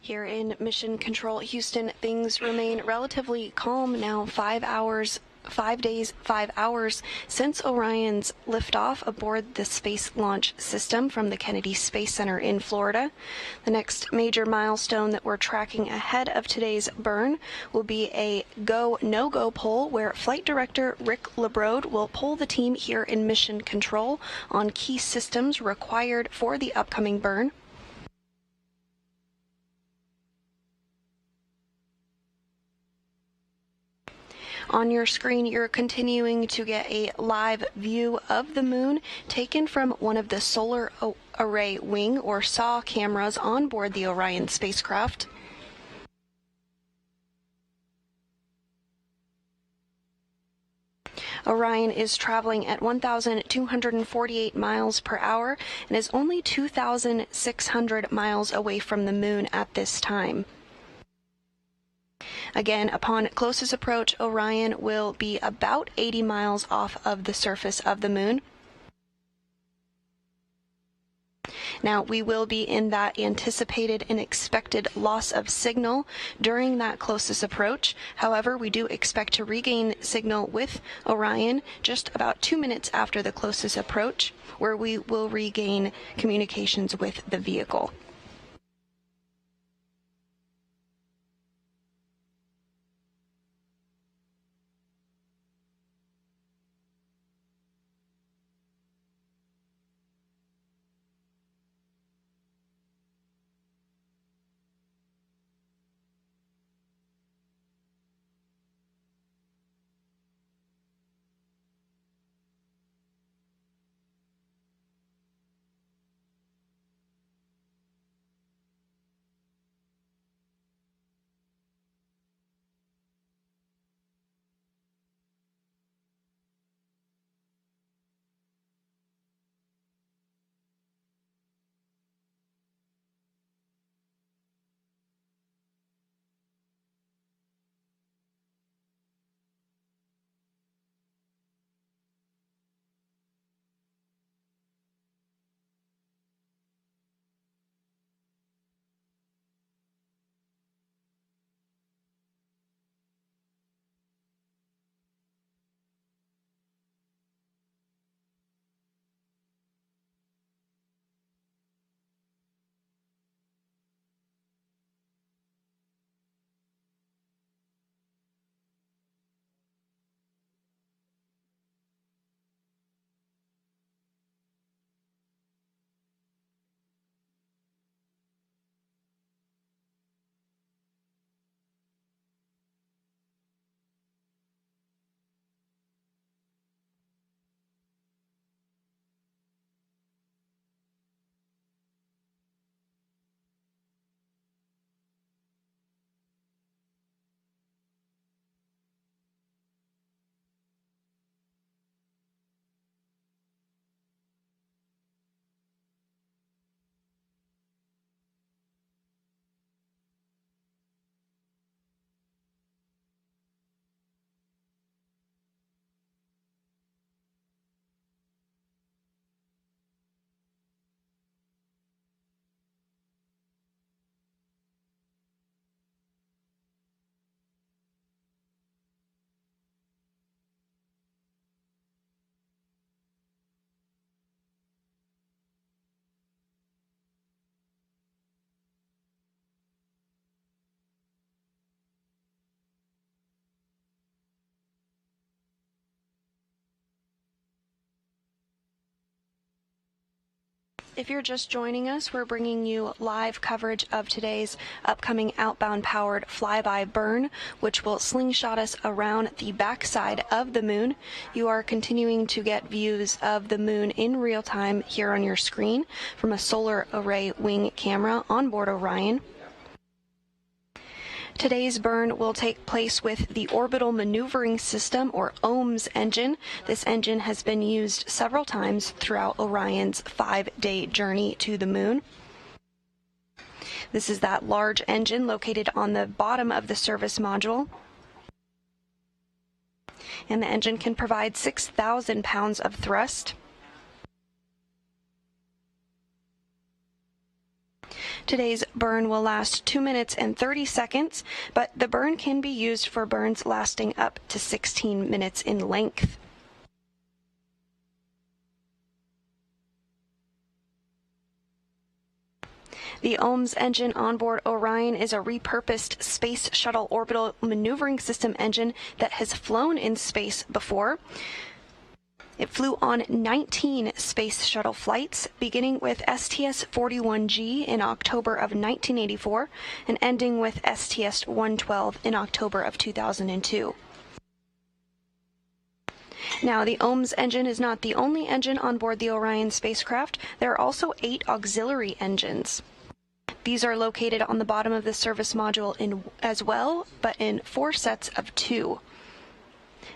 B: Here in Mission Control Houston, things remain relatively calm now 5 days, 5 hours since Orion's liftoff aboard the Space Launch System from the Kennedy Space Center in Florida. The next major milestone that we're tracking ahead of today's burn will be a go-no-go poll where Flight Director Rick LeBrode will poll the team here in Mission Control on key systems required for the upcoming burn. On your screen, you're continuing to get a live view of the moon taken from one of the solar array wing or SAW cameras on board the Orion spacecraft. Orion is traveling at 1,248 miles per hour and is only 2,600 miles away from the moon at this time. Again, upon closest approach, Orion will be about 80 miles off of the surface of the moon. Now, we will be in that anticipated and expected loss of signal during that closest approach. However, we do expect to regain signal with Orion just about 2 minutes after the closest approach, where we will regain communications with the vehicle. If you're just joining us, we're bringing you live coverage of today's upcoming outbound powered flyby burn, which will slingshot us around the backside of the moon. You are continuing to get views of the moon in real time here on your screen from a solar array wing camera on board Orion. Today's burn will take place with the Orbital Maneuvering System, or OMS engine. This engine has been used several times throughout Orion's 5-day journey to the moon. This is that large engine located on the bottom of the service module. And the engine can provide 6,000 pounds of thrust. Today's burn will last 2 minutes and 30 seconds, but the burn can be used for burns lasting up to 16 minutes in length. The OMS engine onboard Orion is a repurposed Space Shuttle Orbital Maneuvering System engine that has flown in space before. It flew on 19 Space Shuttle flights, beginning with STS-41G in October of 1984 and ending with STS-112 in October of 2002. Now, the OMS engine is not the only engine on board the Orion spacecraft. There are also 8 auxiliary engines. These are located on the bottom of the service module as well, but in 4 sets of 2.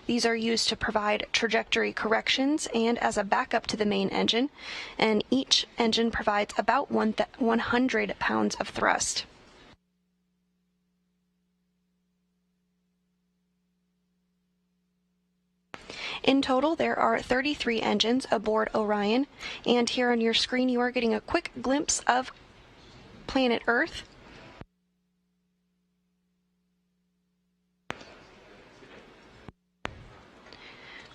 B: These are used to provide trajectory corrections and as a backup to the main engine, and each engine provides about 100 pounds of thrust. In total, there are 33 engines aboard Orion, and here on your screen you are getting a quick glimpse of planet Earth.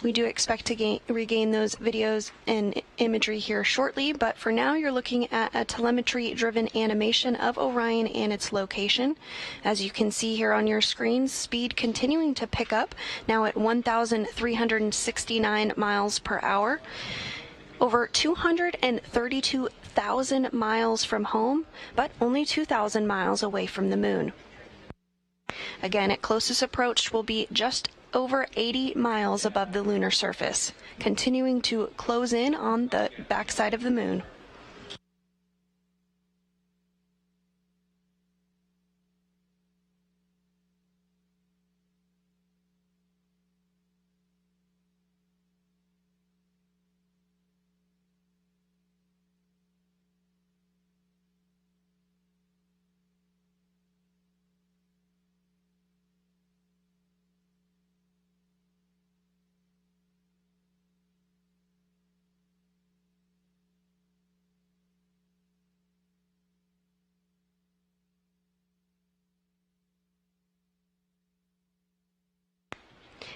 B: We do expect to regain those videos and imagery here shortly, but for now you're looking at a telemetry-driven animation of Orion and its location. As you can see here on your screen, speed continuing to pick up, now at 1,369 miles per hour. Over 232,000 miles from home, but only 2,000 miles away from the moon. Again, at closest approach will be just over 80 miles above the lunar surface, continuing to close in on the backside of the moon.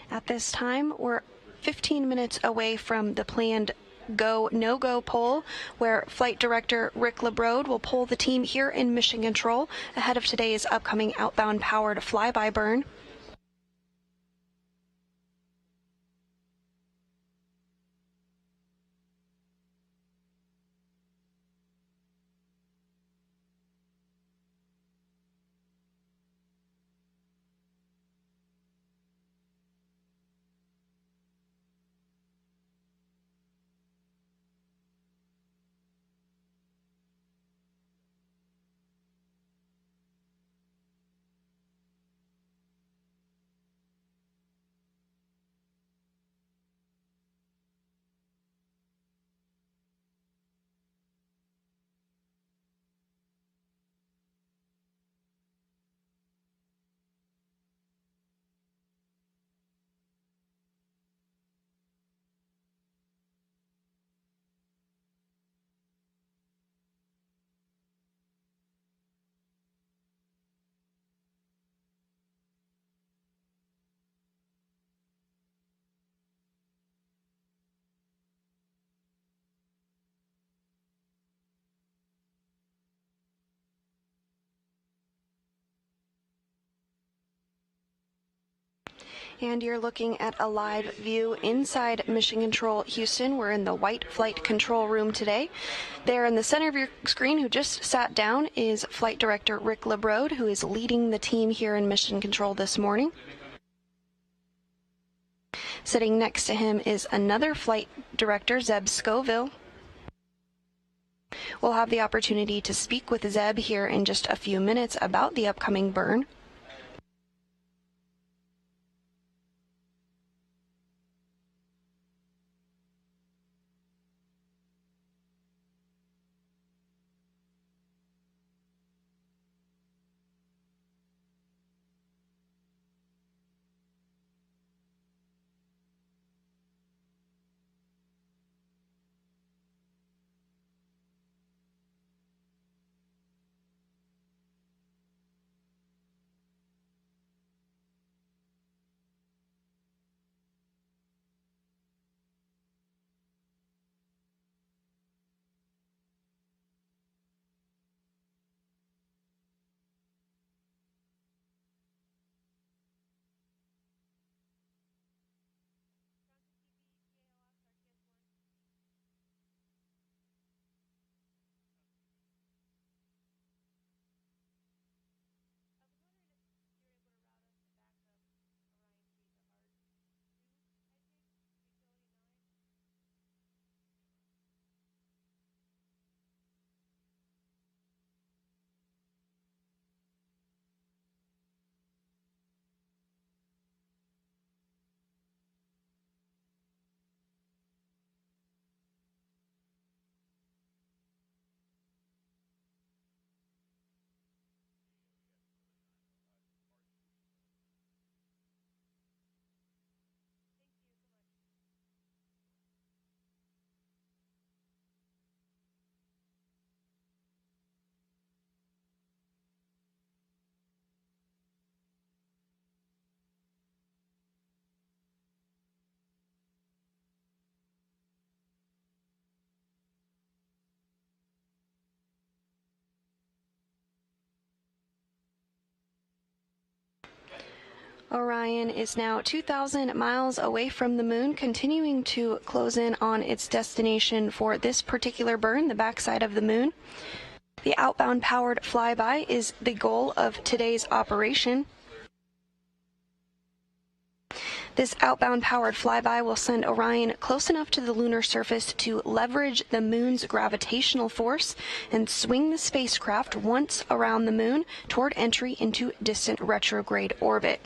B: At this time, we're 15 minutes away from the planned go, no-go poll, where Flight Director Rick LeBrode will poll the team here in Mission Control ahead of today's upcoming outbound powered flyby burn. And you're looking at a live view inside Mission Control Houston. We're in the White Flight Control Room today. There in the center of your screen, who just sat down, is Flight Director Rick LeBrode, who is leading the team here in Mission Control this morning. Sitting next to him is another Flight Director, Zeb Scoville. We'll have the opportunity to speak with Zeb here in just a few minutes about the upcoming burn. Orion is now 2,000 miles away from the moon, continuing to close in on its destination for this particular burn, the backside of the moon. The outbound powered flyby is the goal of today's operation. This outbound powered flyby will send Orion close enough to the lunar surface to leverage the moon's gravitational force and swing the spacecraft once around the moon toward entry into distant retrograde orbit.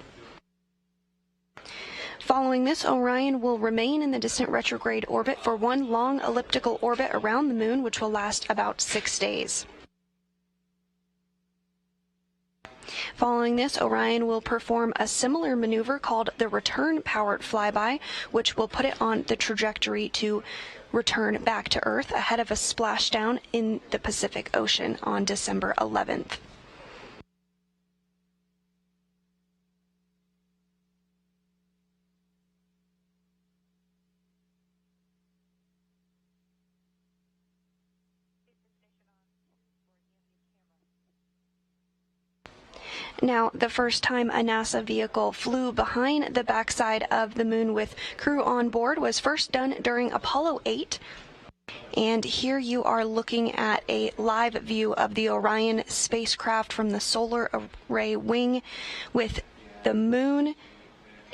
B: Following this, Orion will remain in the distant retrograde orbit for one long elliptical orbit around the moon, which will last about 6 days. Following this, Orion will perform a similar maneuver called the return-powered flyby, which will put it on the trajectory to return back to Earth ahead of a splashdown in the Pacific Ocean on December 11th. Now, the first time a NASA vehicle flew behind the backside of the moon with crew on board was first done during Apollo 8. And here you are looking at a live view of the Orion spacecraft from the solar array wing, with the moon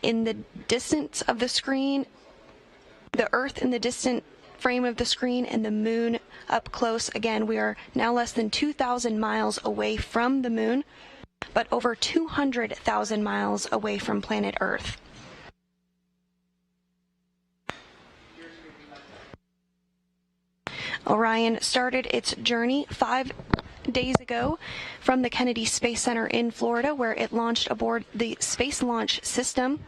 B: in the distance of the screen, the Earth in the distant frame of the screen, and the moon up close. Again, we are now less than 2,000 miles away from the moon, but over 200,000 miles away from planet Earth. Orion started its journey 5 days ago from the Kennedy Space Center in Florida, where it launched aboard the Space Launch System.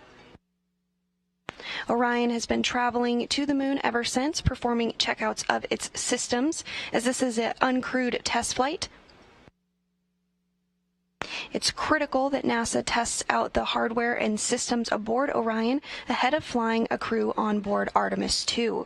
B: Orion has been traveling to the moon ever since, performing checkouts of its systems, as this is an uncrewed test flight. It's critical that NASA tests out the hardware and systems aboard Orion ahead of flying a crew on board Artemis II.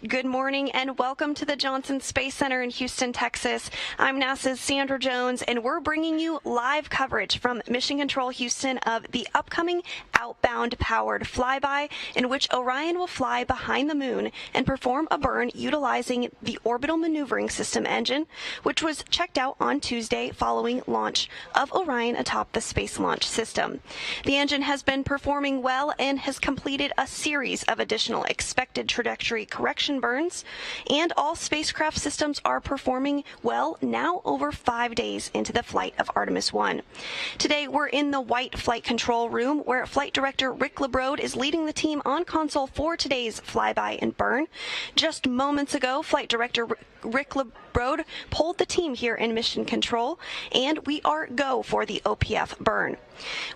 B: Good morning and welcome to the Johnson Space Center in Houston, Texas. I'm NASA's Sandra Jones, and we're bringing you live coverage from Mission Control Houston of the upcoming outbound powered flyby, in which Orion will fly behind the moon and perform a burn utilizing the orbital maneuvering system engine, which was checked out on Tuesday following launch of Orion atop the Space Launch System. The engine has been performing well and has completed a series of additional expected trajectory correction burns, and all spacecraft systems are performing well now over 5 days into the flight of Artemis I. Today we're in the white flight control room where Flight Director Rick LeBrode is leading the team on console for today's flyby and burn. Just moments ago, Flight Director Rick LeBrode pulled the team here in Mission Control, and we are go for the OPF burn.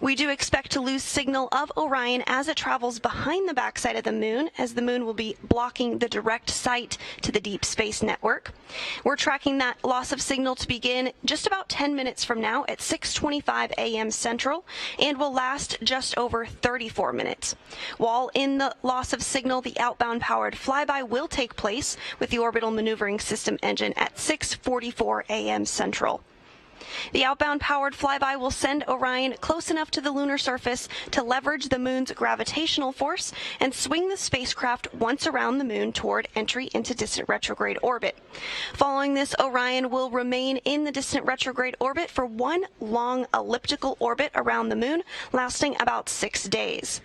B: We do expect to lose signal of Orion as it travels behind the backside of the moon, as the moon will be blocking the direct sight to the deep space network. We're tracking that loss of signal to begin just about 10 minutes from now at 6:25 a.m. Central and will last just over 34 minutes. While in the loss of signal, the outbound powered flyby will take place with the orbital maneuvering system engine at 6:44 a.m. Central. The outbound powered flyby will send Orion close enough to the lunar surface to leverage the moon's gravitational force and swing the spacecraft once around the moon toward entry into distant retrograde orbit. Following this, Orion will remain in the distant retrograde orbit for one long elliptical orbit around the moon, lasting about 6 days.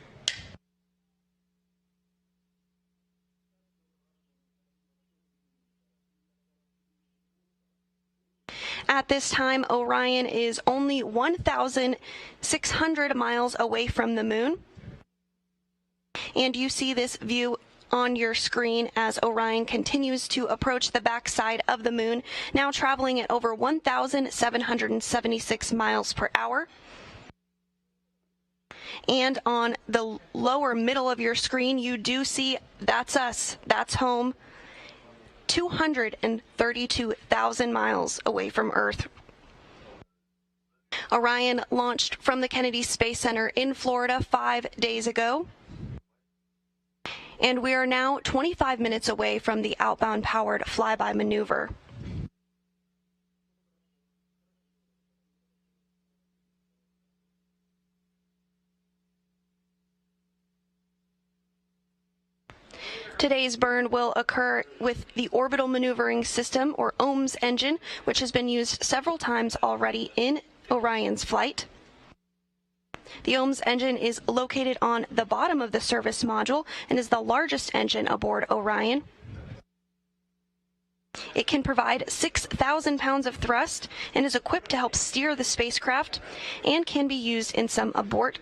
B: At this time, Orion is only 1,600 miles away from the moon. And you see this view on your screen as Orion continues to approach the backside of the moon, now traveling at over 1,776 miles per hour. And on the lower middle of your screen, you do see that's us, that's home. 232,000 miles away from Earth. Orion launched from the Kennedy Space Center in Florida 5 days ago, and we are now 25 minutes away from the outbound powered flyby maneuver. Today's burn will occur with the orbital maneuvering system, or OMS engine, which has been used several times already in Orion's flight. The OMS engine is located on the bottom of the service module and is the largest engine aboard Orion. It can provide 6,000 pounds of thrust and is equipped to help steer the spacecraft, and can be used in some abort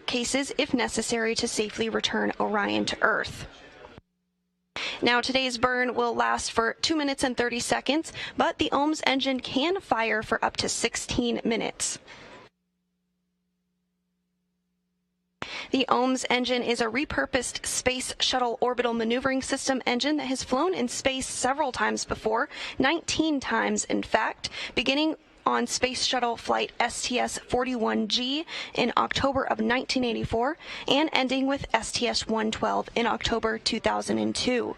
B: cases if necessary to safely return Orion to Earth. Now, today's burn will last for 2 minutes and 30 seconds, but the OMS engine can fire for up to 16 minutes. The OMS engine is a repurposed Space Shuttle Orbital Maneuvering System engine that has flown in space several times before, 19 times in fact, beginning on Space Shuttle Flight STS-41G in October of 1984 and ending with STS-112 in October 2002.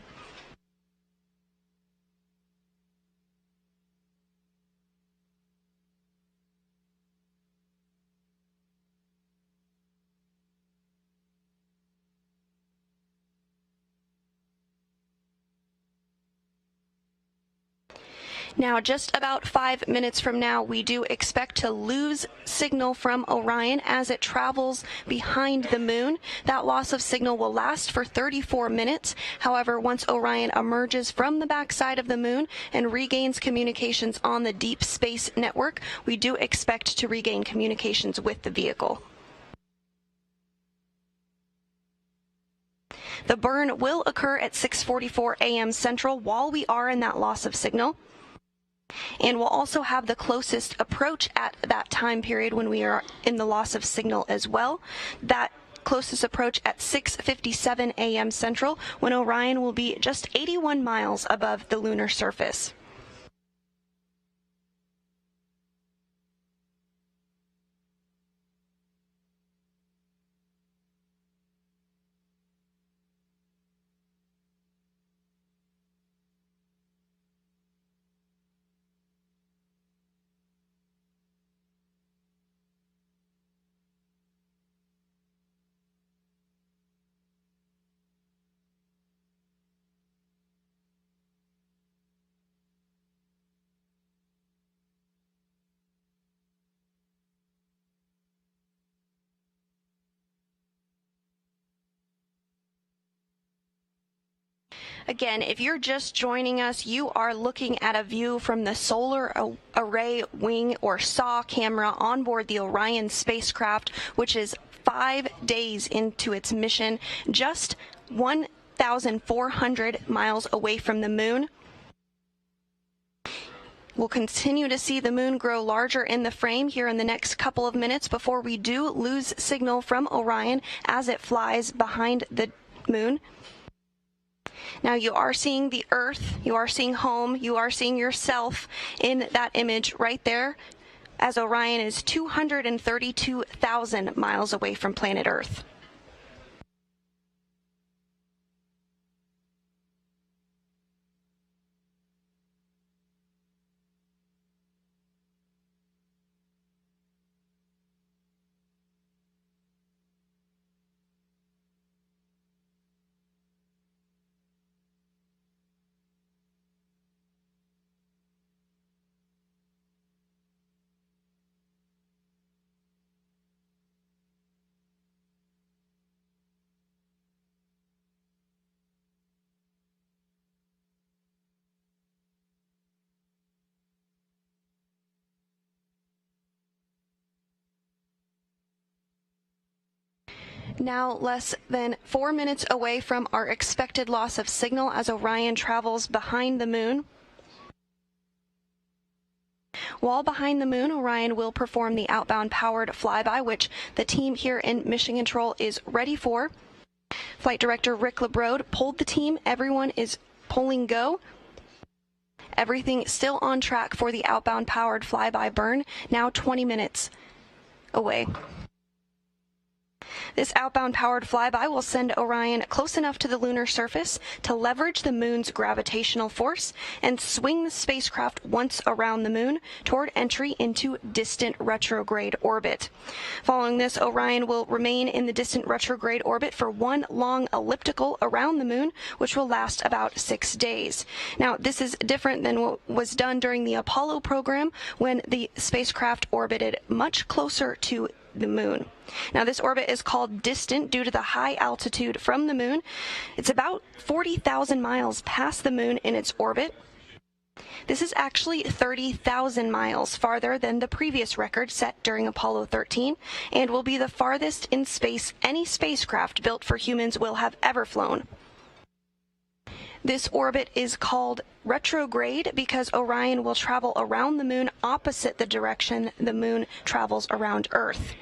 B: Now, just about 5 minutes from now, we do expect to lose signal from Orion as it travels behind the moon. That loss of signal will last for 34 minutes. However, once Orion emerges from the backside of the moon and regains communications on the deep space network, we do expect to regain communications with the vehicle. The burn will occur at 6:44 a.m. Central while we are in that loss of signal. And we'll also have the closest approach at that time period when we are in the loss of signal as well. That closest approach at 6:57 a.m. Central, when Orion will be just 81 miles above the lunar surface. Again, if you're just joining us, you are looking at a view from the Solar Array Wing or SAW camera on board the Orion spacecraft, which is 5 days into its mission, just 1,400 miles away from the moon. We'll continue to see the moon grow larger in the frame here in the next couple of minutes before we do lose signal from Orion as it flies behind the moon. Now you are seeing the Earth, you are seeing home, you are seeing yourself in that image right there, as Orion is 232,000 miles away from planet Earth. Now less than 4 minutes away from our expected loss of signal as Orion travels behind the moon. While behind the moon, Orion will perform the outbound powered flyby, which the team here in Mission Control is ready for. Flight Director Rick LeBrode pulled the team. Everyone is pulling go. Everything still on track for the outbound powered flyby burn, now 20 minutes away. This outbound powered flyby will send Orion close enough to the lunar surface to leverage the moon's gravitational force and swing the spacecraft once around the moon toward entry into distant retrograde orbit. Following this, Orion will remain in the distant retrograde orbit for one long elliptical around the moon, which will last about 6 days. Now, this is different than what was done during the Apollo program when the spacecraft orbited much closer to the moon. Now, this orbit is called distant due to the high altitude from the moon. It's about 40,000 miles past the moon in its orbit. This is actually 30,000 miles farther than the previous record set during Apollo 13 and will be the farthest in space any spacecraft built for humans will have ever flown. This orbit is called retrograde because Orion will travel around the moon opposite the direction the moon travels around Earth.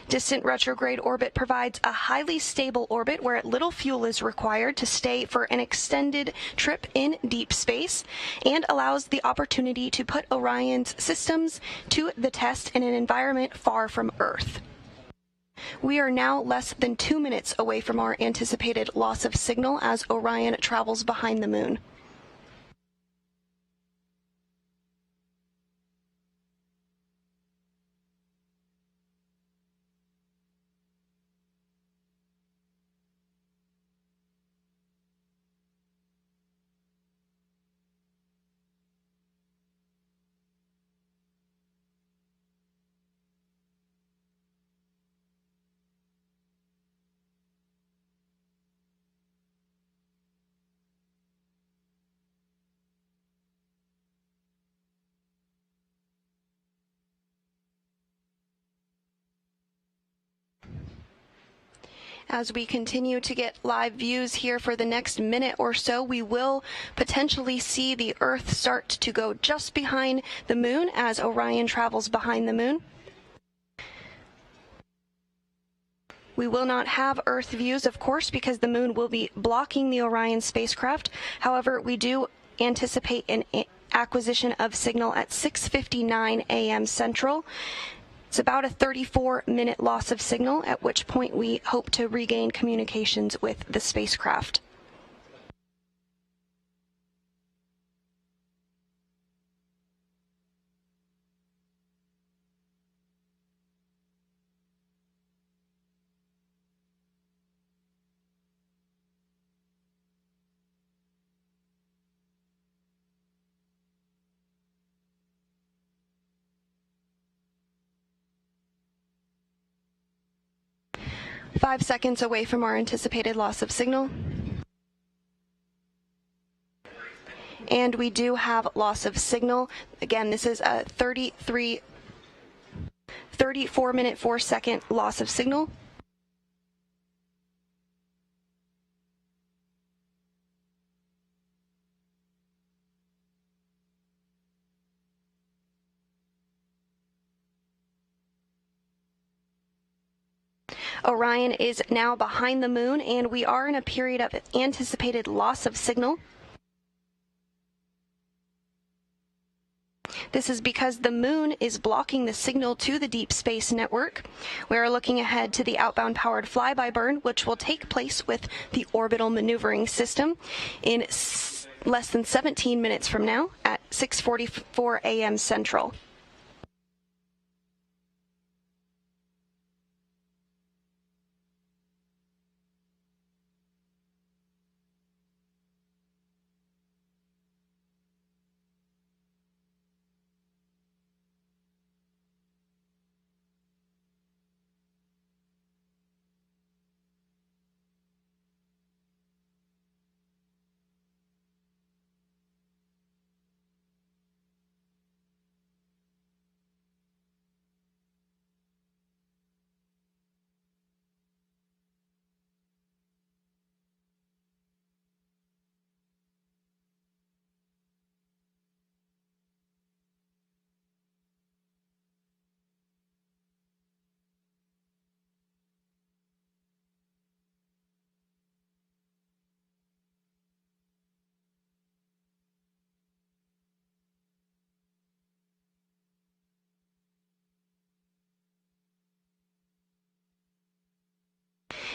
B: Distant retrograde orbit provides a highly stable orbit where little fuel is required to stay for an extended trip in deep space and allows the opportunity to put Orion's systems to the test in an environment far from Earth. We are now less than 2 minutes away from our anticipated loss of signal as Orion travels behind the moon. As we continue to get live views here for the next minute or so, we will potentially see the Earth start to go just behind the moon as Orion travels behind the moon. We will not have Earth views, of course, because the moon will be blocking the Orion spacecraft. However, we do anticipate an acquisition of signal at 6:59 a.m. Central. It's about a 34-minute loss of signal, at which point we hope to regain communications with the spacecraft. Five seconds away from our anticipated loss of signal. and we do have loss of signal. Again, this is a 34-minute, 4-second loss of signal. Orion is now behind the moon, and we are in a period of anticipated loss of signal. This is because the moon is blocking the signal to the Deep Space Network. We are looking ahead to the outbound powered flyby burn, which will take place with the orbital maneuvering system in less than 17 minutes from now at 6:44 a.m. Central.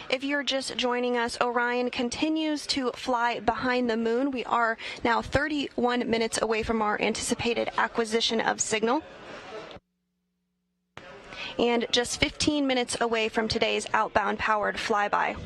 B: If you're just joining us, Orion continues to fly behind the moon. We are now 31 minutes away from our anticipated acquisition of signal, and just 15 minutes away from today's outbound powered flyby.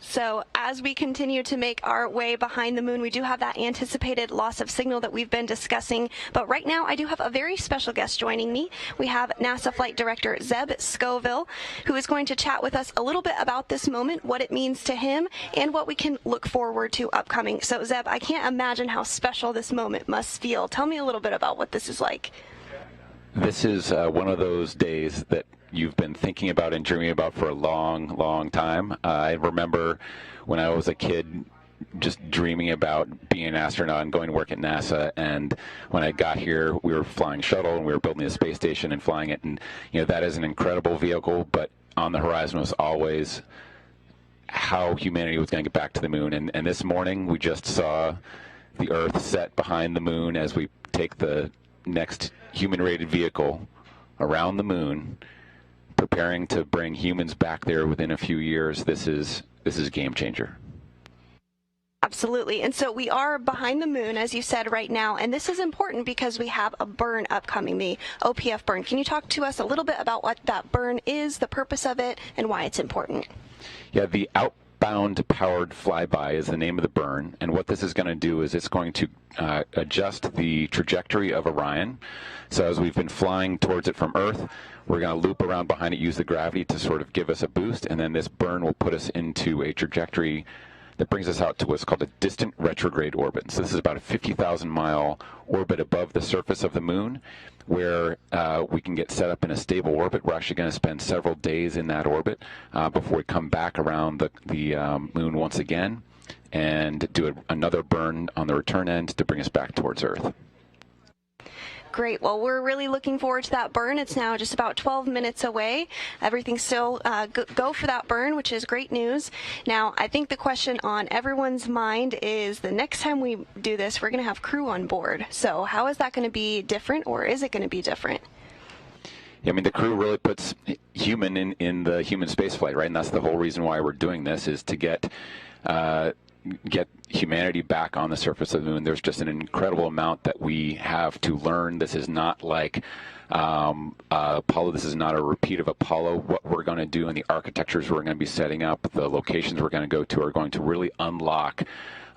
B: So as we continue to make our way behind the moon, we do have that anticipated loss of signal that we've been discussing. But right now, I do have a very special guest joining me. We have NASA Flight Director Zeb Scoville, who is going to chat with us a little bit about this moment, what it means to him, and what we can look forward to upcoming. So Zeb, I can't imagine how special this moment must feel. Tell me a little bit about what this is like.
C: This is one of those days that you've been thinking about and dreaming about for a long, long time. I remember when I was a kid just dreaming about being an astronaut and going to work at NASA, and when I got here, we were flying shuttle and we were building a space station and flying it, and that is an incredible vehicle, but on the horizon was always how humanity was going to get back to the moon. And this morning we just saw the Earth set behind the moon as we take the next human-rated vehicle around the moon, preparing to bring humans back there within a few years. This is a game changer.
B: Absolutely. And so we are behind the moon, as you said, right now, and this is important because we have a burn upcoming, the OPF burn. Can you talk to us a little bit about what that burn is, the purpose of it, and why it's important?
C: Yeah, the outbound powered flyby is the name of the burn, and what this is going to do is it's going to adjust the trajectory of Orion. So as we've been flying towards it from Earth, we're going to loop around behind it, use the gravity to sort of give us a boost, and then this burn will put us into a trajectory that brings us out to what's called a distant retrograde orbit. So this is about a 50,000-mile orbit above the surface of the moon, where we can get set up in a stable orbit. We're actually going to spend several days in that orbit before we come back around the moon once again and do another burn on the return end to bring us back towards Earth.
B: Great. Well, we're really looking forward to that burn. It's now just about 12 minutes away. Everything's still go for that burn, which is great news. Now, I think the question on everyone's mind is the next time we do this, we're going to have crew on board. So how is that going to be different, or is it going to be different?
C: Yeah, I mean, the crew really puts human in the human spaceflight, right? And that's the whole reason why we're doing this, is to get humanity back on the surface of the moon. There's just an incredible amount that we have to learn. This is not like Apollo. This is not a repeat of Apollo. What we're going to do and the architectures we're going to be setting up, the locations we're going to go to, are going to really unlock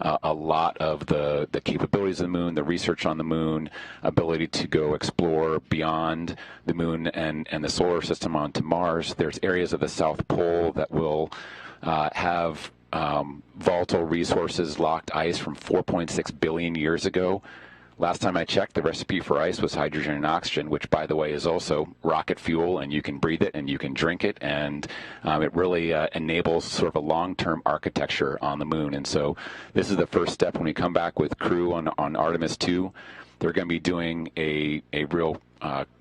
C: a lot of the capabilities of the moon, the research on the moon, ability to go explore beyond the moon and the solar system onto Mars. There's areas of the South Pole that will have volatile resources, locked ice from 4.6 billion years ago. Last time I checked, the recipe for ice was hydrogen and oxygen, which, by the way, is also rocket fuel, and you can breathe it and you can drink it, and it really enables sort of a long-term architecture on the moon. And so this is the first step. When we come back with crew on Artemis II, they're going to be doing a real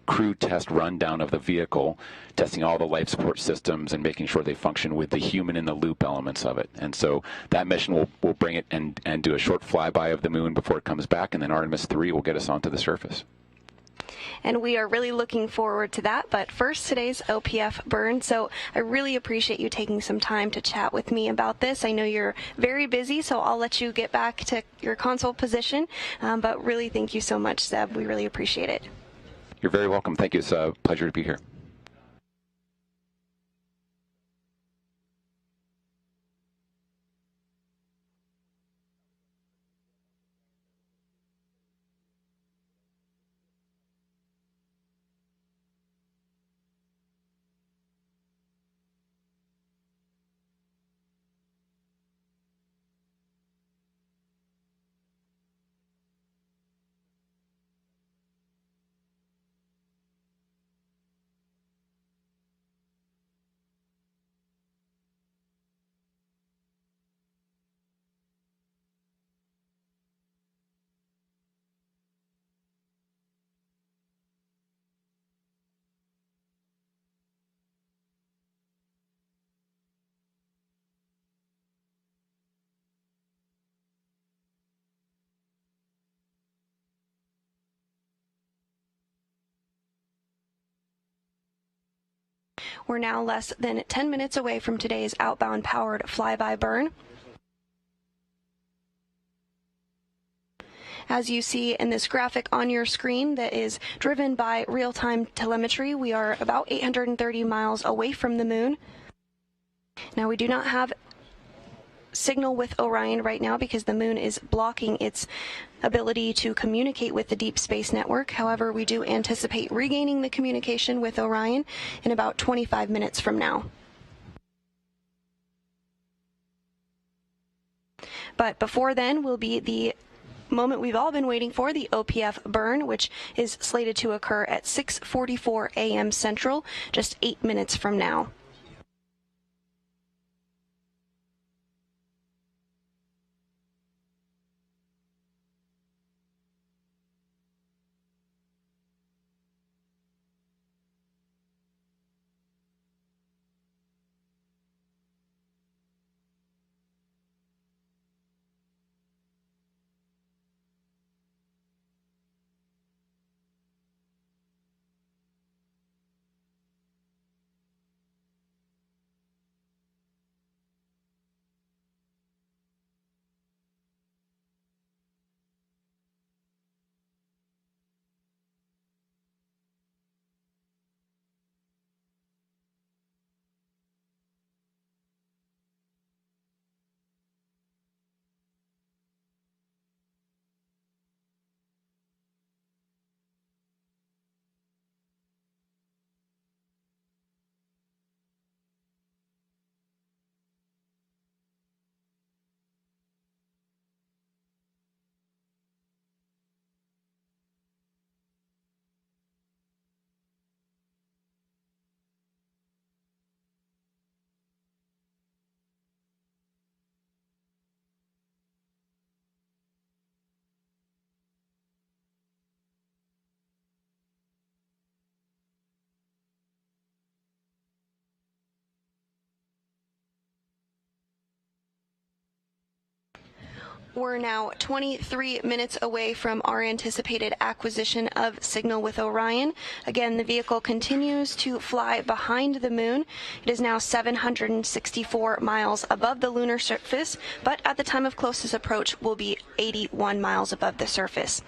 C: crew test rundown of the vehicle, testing all the life support systems and making sure they function with the human in the loop elements of it. And so that mission will bring it and do a short flyby of the moon before it comes back, and then Artemis 3 will get us onto the surface.
B: And we are really looking forward to that. But first, today's OPF burn. So I really appreciate you taking some time to chat with me about this. I know you're very busy, so I'll let you get back to your console position. But really, thank you so much, Seb. We really appreciate it.
C: You're very welcome. Thank you. It's a pleasure to be here.
B: We're now less than 10 minutes away from today's outbound powered flyby burn. As you see in this graphic on your screen that is driven by real-time telemetry, we are about 830 miles away from the moon. Now, we do not have signal with Orion right now because the moon is blocking its ability to communicate with the Deep Space Network. However, we do anticipate regaining the communication with Orion in about 25 minutes from now. But before then will be the moment we've all been waiting for, the OPF burn, which is slated to occur at 6:44 a.m. Central, just 8 minutes from now. We're now 23 minutes away from our anticipated acquisition of signal with Orion. Again, the vehicle continues to fly behind the moon. It is now 764 miles above the lunar surface, but at the time of closest approach will be 81 miles above the surface.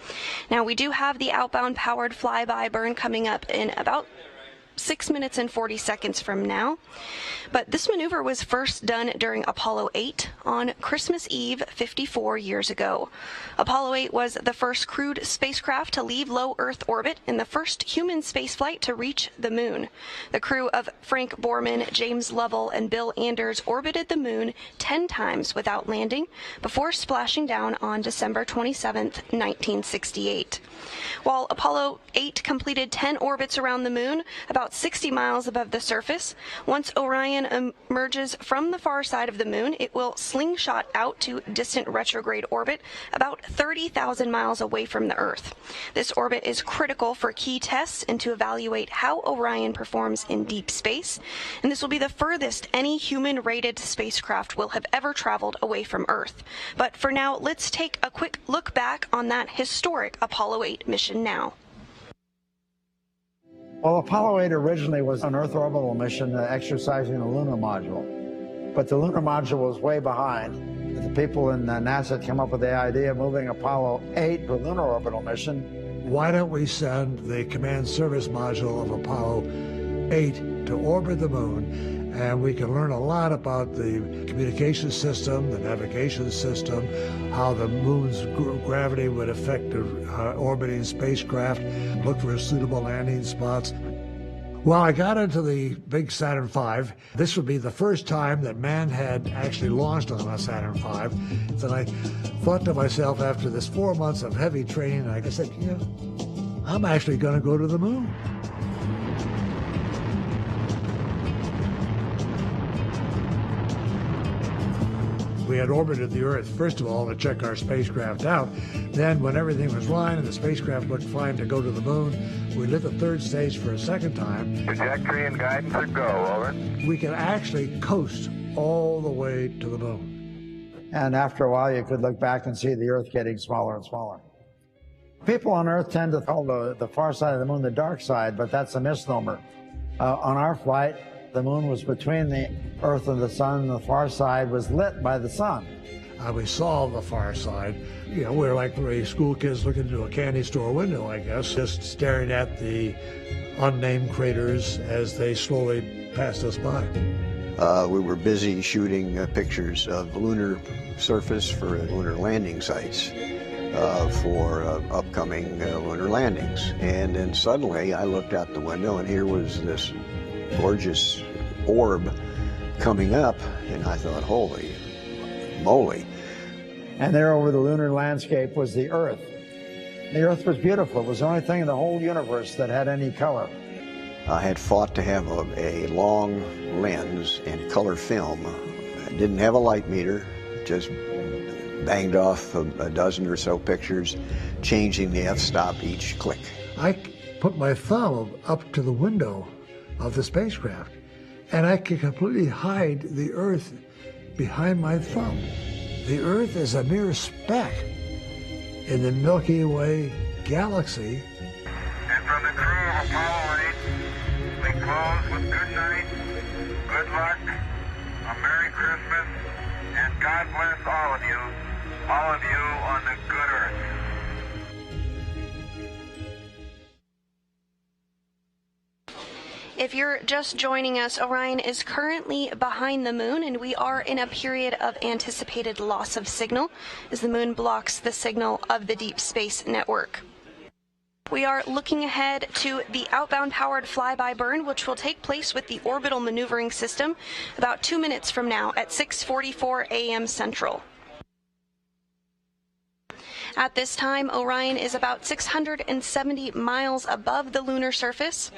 B: Now, we do have the outbound powered flyby burn coming up in about 6 minutes and 40 seconds from now. But this maneuver was first done during Apollo 8 on Christmas Eve 54 years ago. Apollo 8 was the first crewed spacecraft to leave low Earth orbit and the first human spaceflight to reach the moon. The crew of Frank Borman, James Lovell, and Bill Anders orbited the moon 10 times without landing before splashing down on December 27, 1968. While Apollo 8 completed 10 orbits around the moon, about 60 miles above the surface, once Orion emerges from the far side of the moon, it will slingshot out to distant retrograde orbit about 30,000 miles away from the Earth. This orbit is critical for key tests and to evaluate how Orion performs in deep space, and this will be the furthest any human-rated spacecraft will have ever traveled away from Earth. But for now, let's take a quick look back on that historic Apollo 8 mission now.
D: Well, Apollo 8 originally was an Earth orbital mission exercising the lunar module. But the lunar module was way behind. The people in NASA came up with the idea of moving Apollo 8 to a lunar orbital mission.
E: Why don't we send the command service module of Apollo 8 to orbit the moon, and we can learn a lot about the communication system, the navigation system, how the moon's gravity would affect the orbiting spacecraft, look for suitable landing spots. Well, I got into the big Saturn V. This would be the first time that man had actually launched on a Saturn V. So I thought to myself, after this 4 months of heavy training, I said, I'm actually going to go to the moon. We had orbited the Earth, first of all, to check our spacecraft out. Then, when everything was fine and the spacecraft looked fine to go to the moon, we lit the third stage for a second time.
F: Trajectory and guidance are go, over.
E: We could actually coast all the way to the moon.
D: And after a while, you could look back and see the Earth getting smaller and smaller. People on Earth tend to call the far side of the moon the dark side, but that's a misnomer. On our flight, the moon was between the Earth and the sun, and the far side was lit by the sun.
E: We saw the far side. We're like three school kids looking into a candy store window, I guess, just staring at the unnamed craters as they slowly passed us by.
G: We were busy shooting pictures of the lunar surface for lunar landing sites for upcoming lunar landings. And then suddenly I looked out the window, and here was this gorgeous orb coming up, and I thought, holy moly.
D: And there over the lunar landscape was the Earth. The Earth was beautiful. It was the only thing in the whole universe that had any color.
G: I had fought to have a long lens and color film. I didn't have a light meter, just banged off a dozen or so pictures, changing the f-stop each click.
E: I put my thumb up to the window of the spacecraft, and I could completely hide the Earth behind my thumb. The Earth is a mere speck in the Milky Way galaxy.
F: And from the crew of Apollo 8, we close with good night, good luck, a Merry Christmas, and God bless all of you on the good Earth.
B: If you're just joining us, Orion is currently behind the moon, and we are in a period of anticipated loss of signal as the moon blocks the signal of the Deep Space Network. We are looking ahead to the outbound powered flyby burn, which will take place with the orbital maneuvering system about 2 minutes from now at 6:44 a.m. Central. At this time, Orion is about 670 miles above the lunar surface.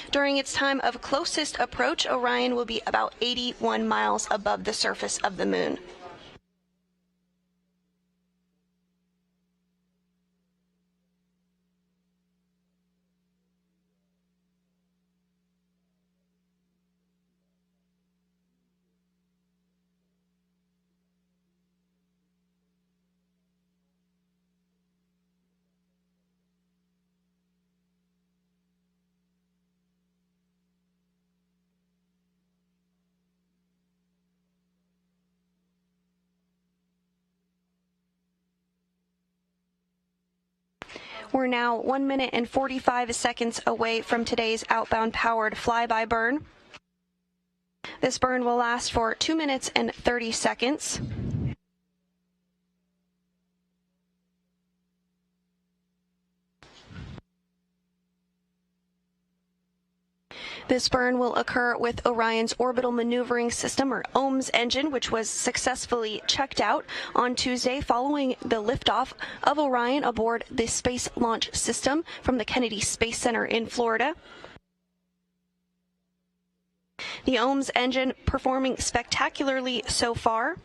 B: During its time of closest approach, Orion will be about 81 miles above the surface of the moon. We're now 1 minute and 45 seconds away from today's outbound powered flyby burn. This burn will last for 2 minutes and 30 seconds. This burn will occur with Orion's Orbital Maneuvering System, or OMS engine, which was successfully checked out on Tuesday following the liftoff of Orion aboard the Space Launch System from the Kennedy Space Center in Florida. The OMS engine performing spectacularly so far.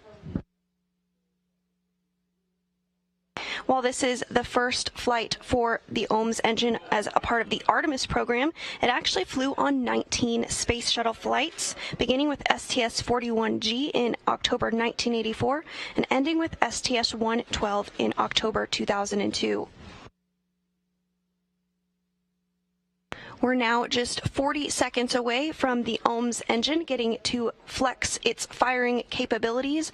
B: While this is the first flight for the OMS engine as a part of the Artemis program, it actually flew on 19 space shuttle flights, beginning with STS-41G in October 1984 and ending with STS-112 in October 2002. We're now just 40 seconds away from the OMS engine getting to flex its firing capabilities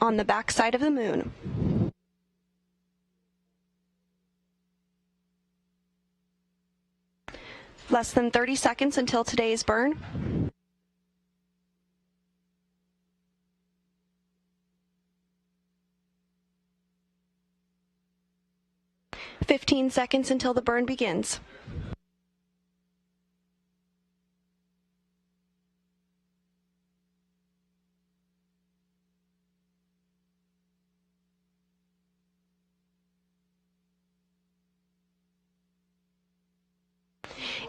B: on the backside of the moon. Less than 30 seconds until today's burn. "15 seconds until the burn begins.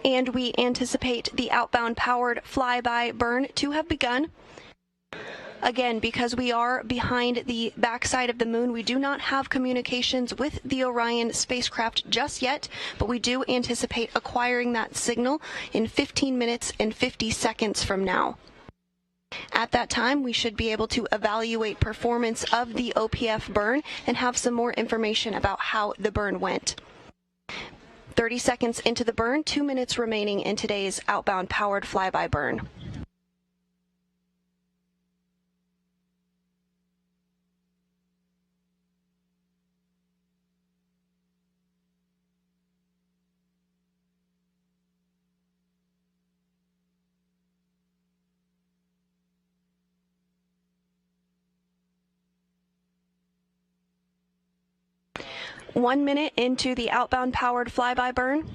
B: And we anticipate the outbound powered flyby burn to have begun. Again, because we are behind the backside of the moon, we do not have communications with the Orion spacecraft just yet, but we do anticipate acquiring that signal in 15 minutes and 50 seconds from now. At that time, we should be able to evaluate performance of the OPF burn and have some more information about how the burn went. 30 seconds into the burn, 2 minutes remaining in today's outbound powered flyby burn. One minute into the outbound powered flyby burn.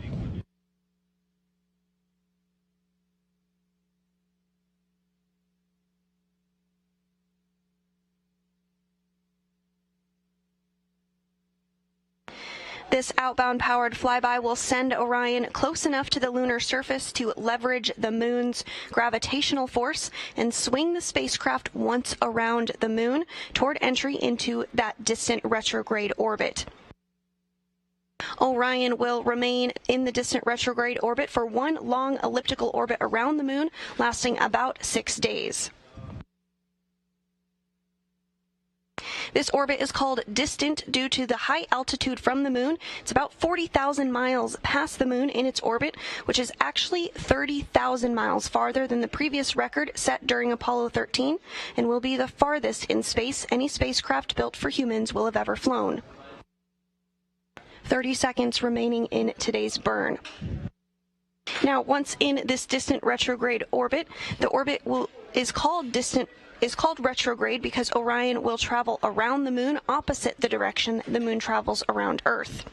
B: This outbound powered flyby will send Orion close enough to the lunar surface to leverage the moon's gravitational force and swing the spacecraft once around the moon toward entry into that distant retrograde orbit. Orion will remain in the distant retrograde orbit for one long elliptical orbit around the moon, lasting about 6 days. This orbit is called distant due to the high altitude from the moon. It's about 40,000 miles past the moon in its orbit, which is actually 30,000 miles farther than the previous record set during Apollo 13, and will be the farthest in space any spacecraft built for humans will have ever flown. 30 seconds remaining in today's burn. Now, once in this distant retrograde orbit, the orbit is called retrograde because Orion will travel around the moon opposite the direction the moon travels around Earth.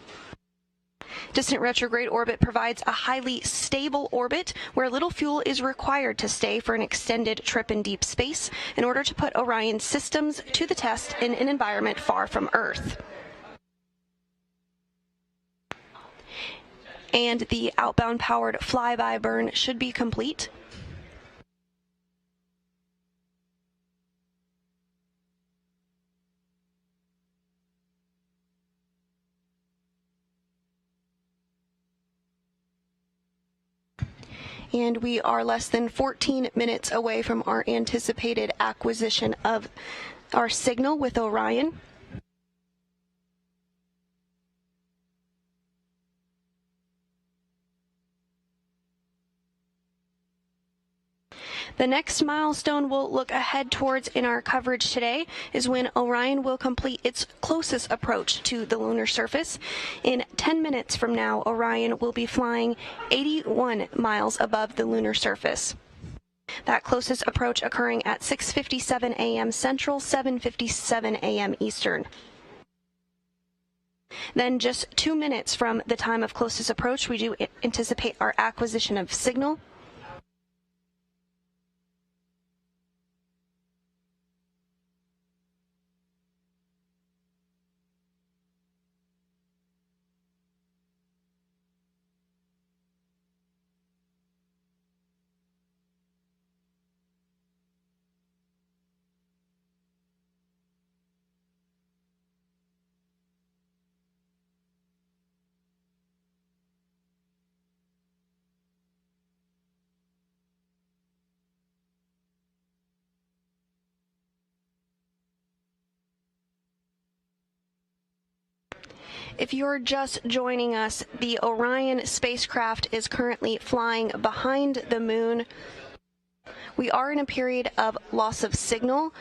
B: Distant retrograde orbit provides a highly stable orbit where little fuel is required to stay for an extended trip in deep space in order to put Orion's systems to the test in an environment far from Earth. And the outbound powered flyby burn should be complete. And we are less than 14 minutes away from our anticipated acquisition of our signal with Orion. The next milestone we'll look ahead towards in our coverage today is when Orion will complete its closest approach to the lunar surface. In 10 minutes from now, Orion will be flying 81 miles above the lunar surface. That closest approach occurring at 6:57 a.m. Central, 7:57 a.m. Eastern. Then just 2 minutes from the time of closest approach, we do anticipate our acquisition of signal. If you're just joining us, the Orion spacecraft is currently flying behind the moon. We are in a period of loss of signal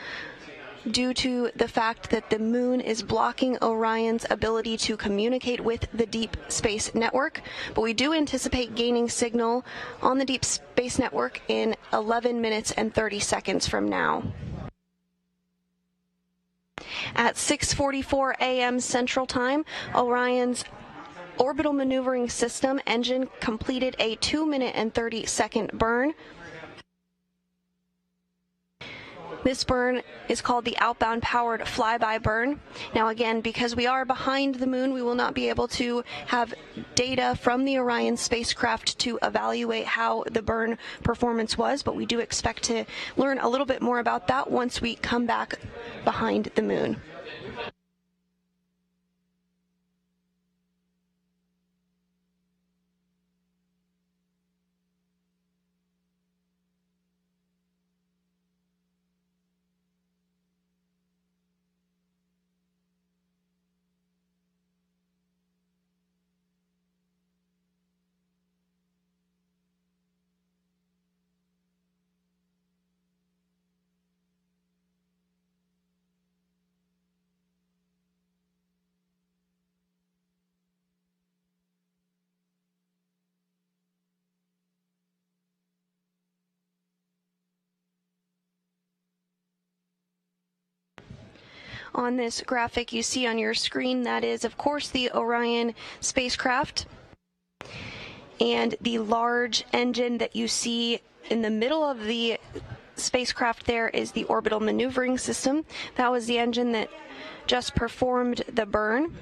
B: due to the fact that the moon is blocking Orion's ability to communicate with the Deep Space Network, but we do anticipate gaining signal on the Deep Space Network in 11 minutes and 30 seconds from now. At 6:44 a.m. Central Time, Orion's orbital maneuvering system engine completed a 2-minute and 30-second burn. This burn is called the outbound powered flyby burn. Now again, because we are behind the moon, we will not be able to have data from the Orion spacecraft to evaluate how the burn performance was, but we do expect to learn a little bit more about that once we come back behind the moon. On this graphic you see on your screen, that is, of course, the Orion spacecraft. And the large engine that you see in the middle of the spacecraft there is the orbital maneuvering system. That was the engine that just performed the burn.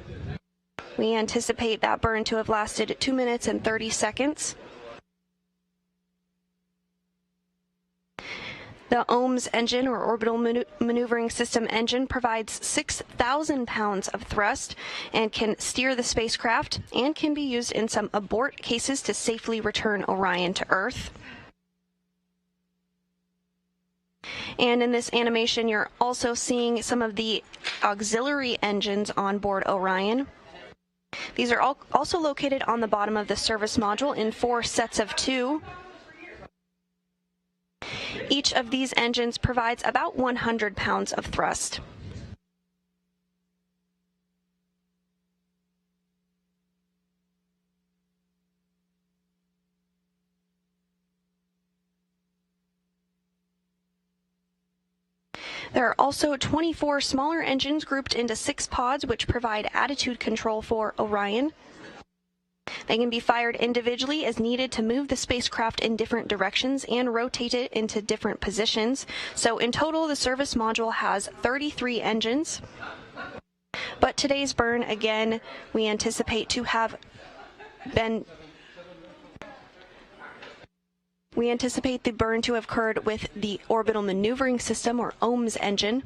B: We anticipate that burn to have lasted 2 minutes and 30 seconds. The OMS engine, or orbital maneuvering system engine, provides 6,000 pounds of thrust and can steer the spacecraft, and can be used in some abort cases to safely return Orion to Earth. And in this animation, you're also seeing some of the auxiliary engines on board Orion. These are also located on the bottom of the service module in 4 sets of 2. Each of these engines provides about 100 pounds of thrust. There are also 24 smaller engines grouped into 6 pods, which provide attitude control for Orion. They can be fired individually as needed to move the spacecraft in different directions and rotate it into different positions. So in total, the service module has 33 engines. But today's burn, again, we anticipate to have been... We anticipate the burn to have occurred with the orbital maneuvering system, or OMS engine.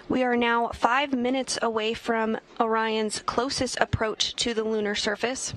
B: We are now 5 minutes away from Orion's closest approach to the lunar surface.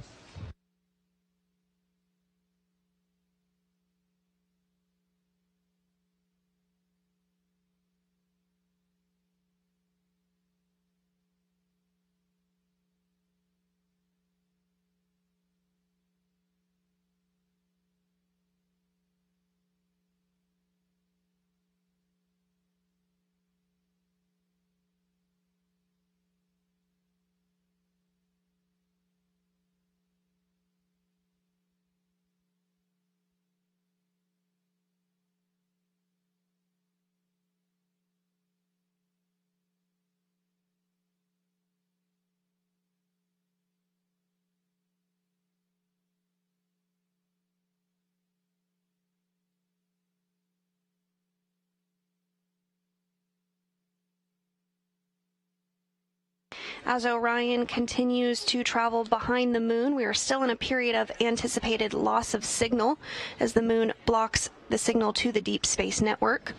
B: As Orion continues to travel behind the moon, we are still in a period of anticipated loss of signal as the moon blocks the signal to the deep space network.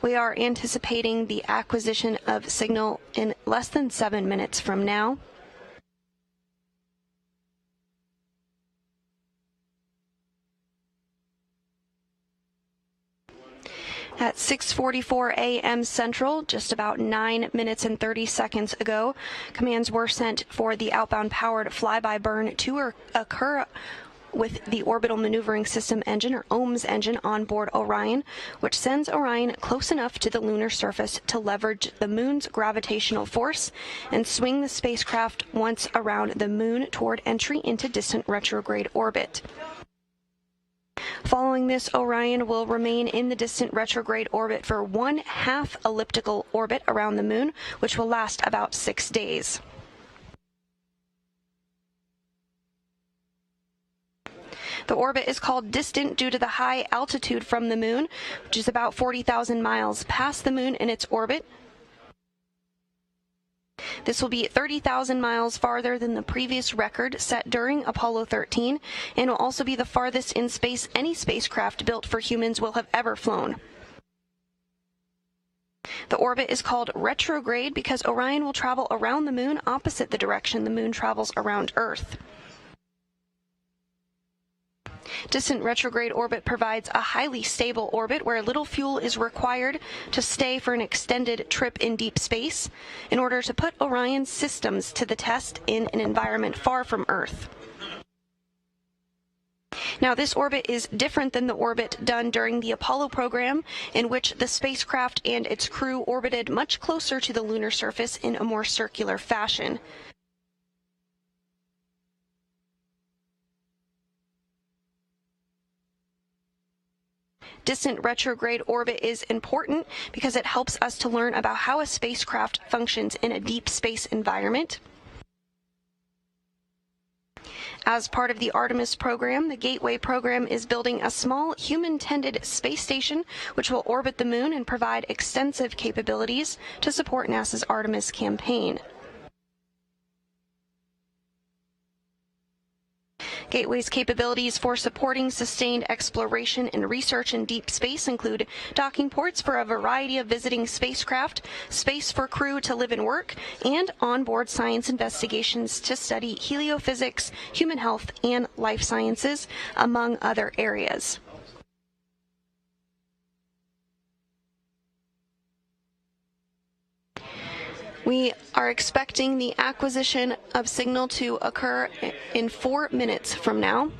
B: We are anticipating the acquisition of signal in less than 7 minutes from now. At 6:44 a.m. Central, just about 9 minutes and 30 seconds ago, commands were sent for the outbound powered flyby burn to occur with the Orbital Maneuvering System engine, or OMS engine, on board Orion, which sends Orion close enough to the lunar surface to leverage the moon's gravitational force and swing the spacecraft once around the moon toward entry into distant retrograde orbit. Following this, Orion will remain in the distant retrograde orbit for 1/2 elliptical orbit around the moon, which will last about 6 days. The orbit is called distant due to the high altitude from the moon, which is about 40,000 miles past the moon in its orbit. This will be 30,000 miles farther than the previous record set during Apollo 13, and will also be the farthest in space any spacecraft built for humans will have ever flown. The orbit is called retrograde because Orion will travel around the moon opposite the direction the moon travels around Earth. Distant retrograde orbit provides a highly stable orbit where little fuel is required to stay for an extended trip in deep space in order to put Orion's systems to the test in an environment far from Earth. Now, this orbit is different than the orbit done during the Apollo program, in which the spacecraft and its crew orbited much closer to the lunar surface in a more circular fashion. Distant retrograde orbit is important because it helps us to learn about how a spacecraft functions in a deep space environment. As part of the Artemis program, the Gateway program is building a small human-tended space station which will orbit the moon and provide extensive capabilities to support NASA's Artemis campaign. Gateway's capabilities for supporting sustained exploration and research in deep space include docking ports for a variety of visiting spacecraft, space for crew to live and work, and onboard science investigations to study heliophysics, human health, and life sciences, among other areas. We are expecting the acquisition of signal to occur in 4 minutes from now.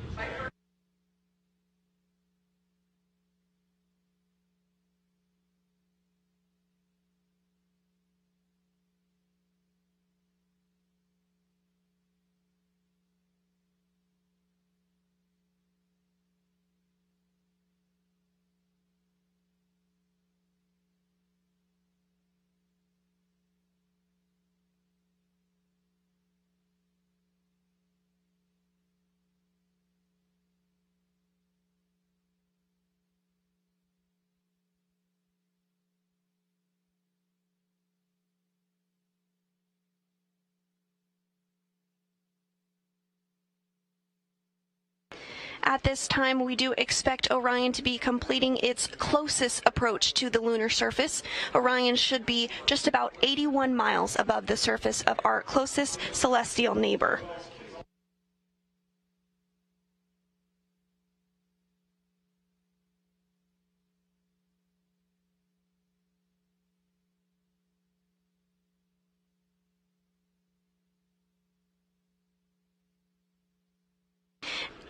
B: At this time, we do expect Orion to be completing its closest approach to the lunar surface. Orion should be just about 81 miles above the surface of our closest celestial neighbor.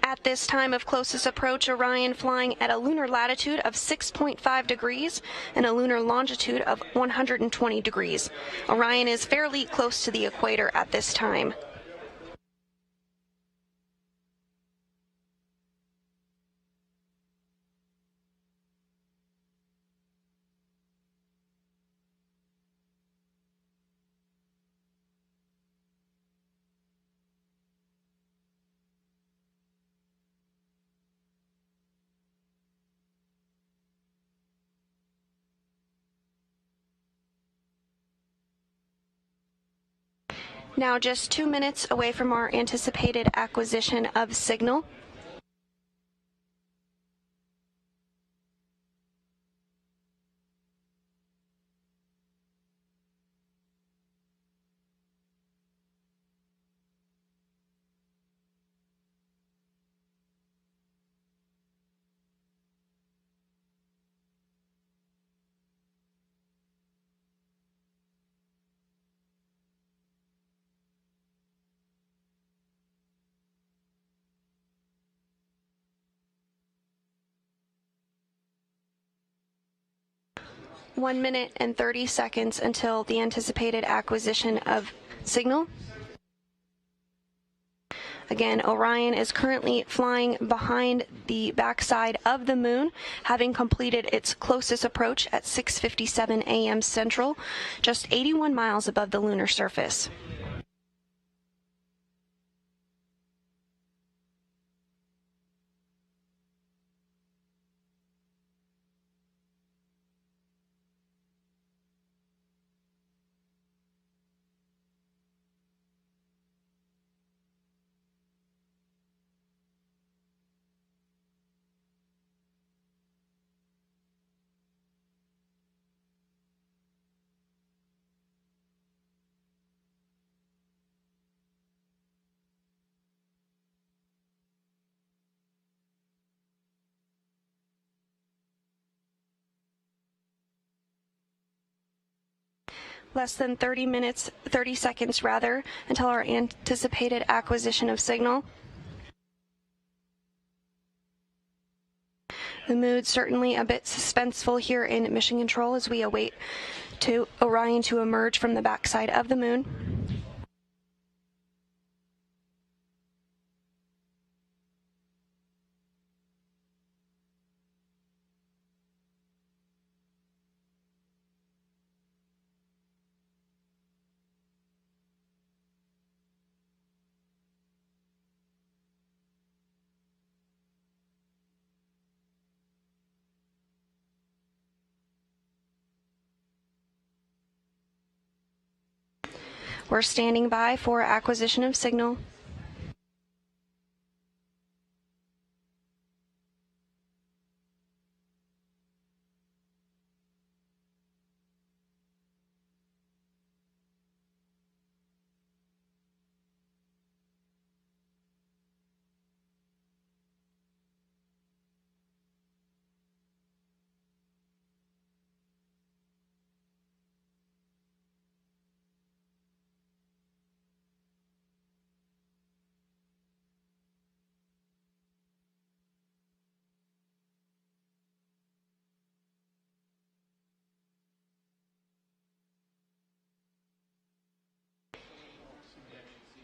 B: At this time of closest approach, Orion flying at a lunar latitude of 6.5 degrees and a lunar longitude of 120 degrees. Orion is fairly close to the equator at this time. Now just 2 minutes away from our anticipated acquisition of signal. One minute and 30 seconds until the anticipated acquisition of signal. Again, Orion is currently flying behind the backside of the moon, having completed its closest approach at 6:57 a.m. Central, just 81 miles above the lunar surface. Less than 30 seconds rather, until our anticipated acquisition of signal. The mood certainly a bit suspenseful here in Mission Control as we await Orion to emerge from the backside of the moon. We're standing by for acquisition of signal.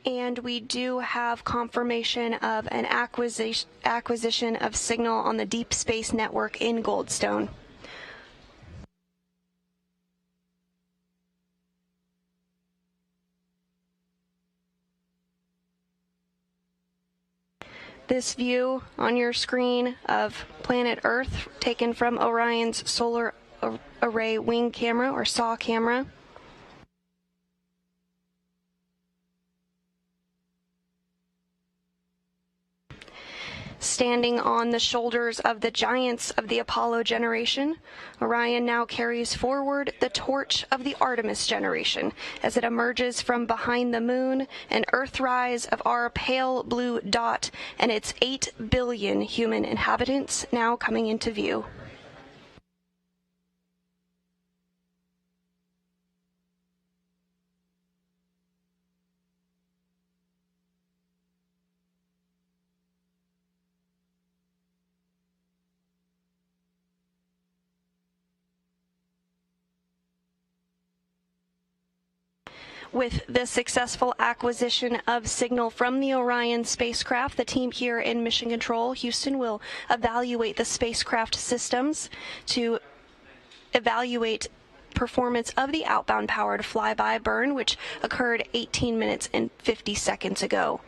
B: And we do have confirmation of an acquisition of signal on the Deep Space Network in Goldstone. This view on your screen of planet Earth taken from Orion's Solar Array Wing Camera or SAW camera. Standing on the shoulders of the giants of the Apollo generation, Orion now carries forward the torch of the Artemis generation as it emerges from behind the moon, an Earthrise of our pale blue dot and its 8 billion human inhabitants now coming into view. With the successful acquisition of signal from the Orion spacecraft, the team here in Mission Control Houston will evaluate the spacecraft systems to evaluate performance of the outbound powered flyby burn, which occurred 18 minutes and 50 seconds ago.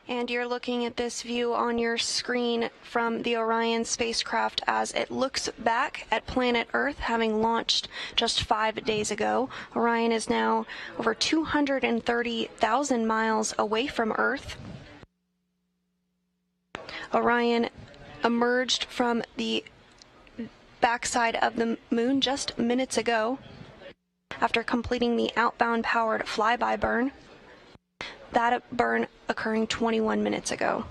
B: And you're looking at this view on your screen from the Orion spacecraft as it looks back at planet Earth, having launched just 5 days ago. Orion is now over 230,000 miles away from Earth. Orion emerged from the backside of the moon just minutes ago after completing the outbound powered flyby burn. That burn occurring 21 minutes ago.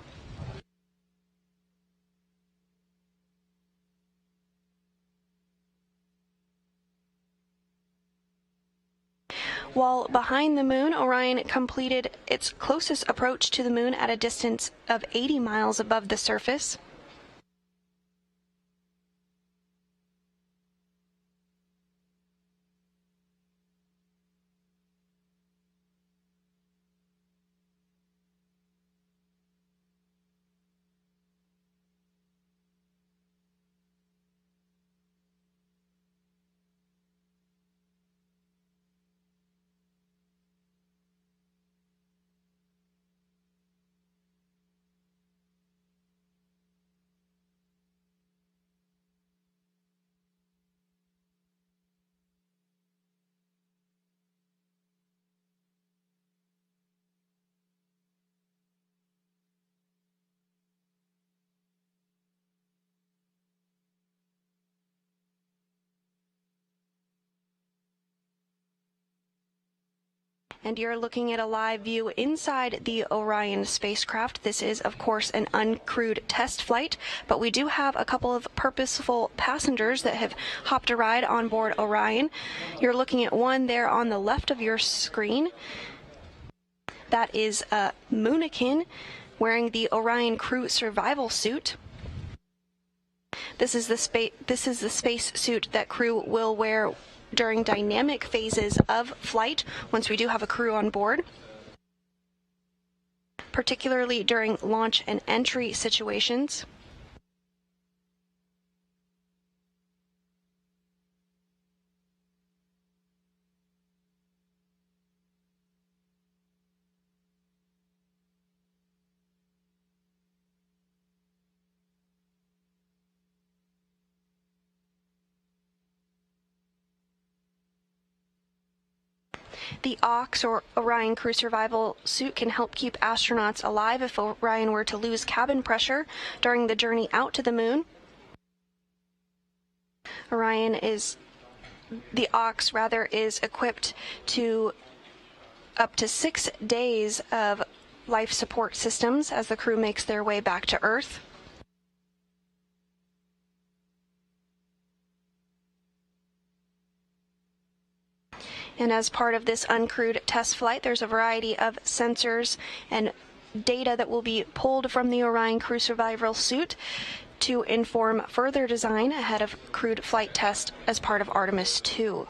B: While behind the moon, Orion completed its closest approach to the moon at a distance of 80 miles above the surface. And you're looking at a live view inside the Orion spacecraft. This is, of course, an uncrewed test flight, but we do have a couple of purposeful passengers that have hopped a ride on board Orion. You're looking at one there on the left of your screen. That is a Moonikin wearing the Orion crew survival suit. This is the space suit that crew will wear during dynamic phases of flight once we do have a crew on board, particularly during launch and entry situations. The OX, or Orion Crew Survival Suit, can help keep astronauts alive if Orion were to lose cabin pressure during the journey out to the moon. The OX is equipped to up to 6 days of life support systems as the crew makes their way back to Earth. And as part of this uncrewed test flight, there's a variety of sensors and data that will be pulled from the Orion Crew Survival Suit to inform further design ahead of crewed flight test as part of Artemis II.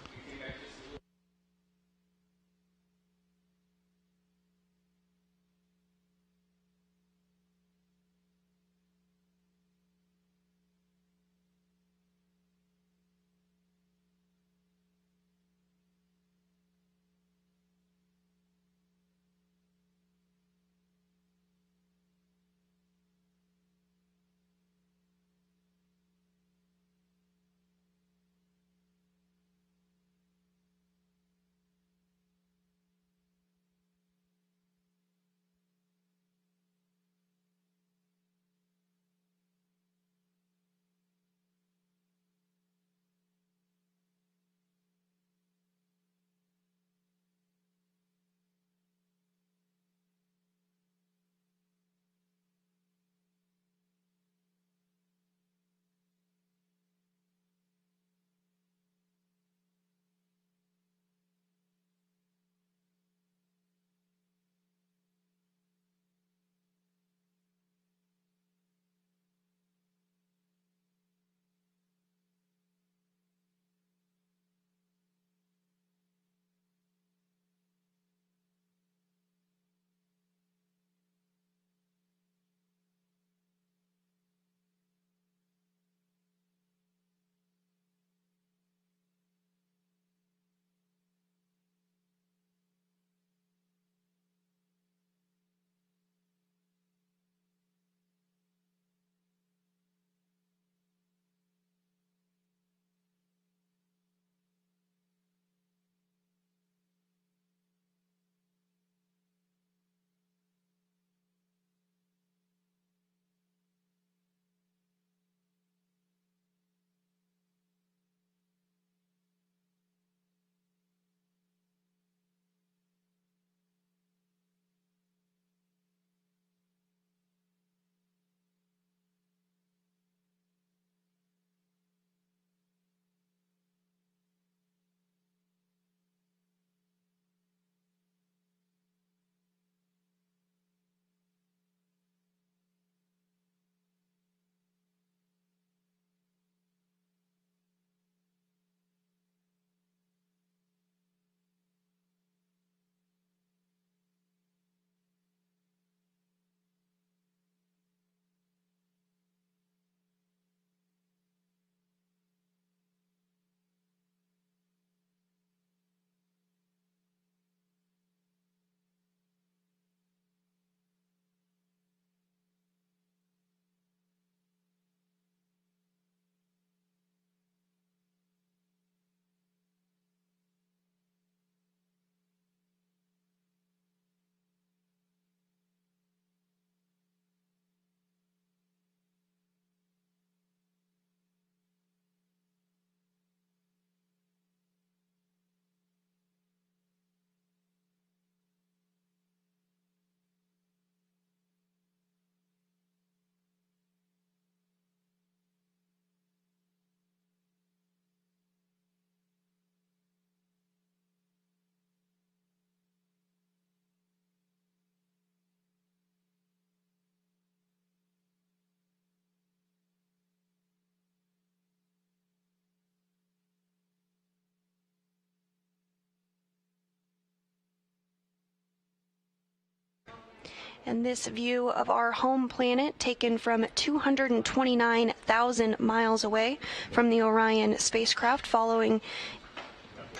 B: And this view of our home planet, taken from 229,000 miles away from the Orion spacecraft, following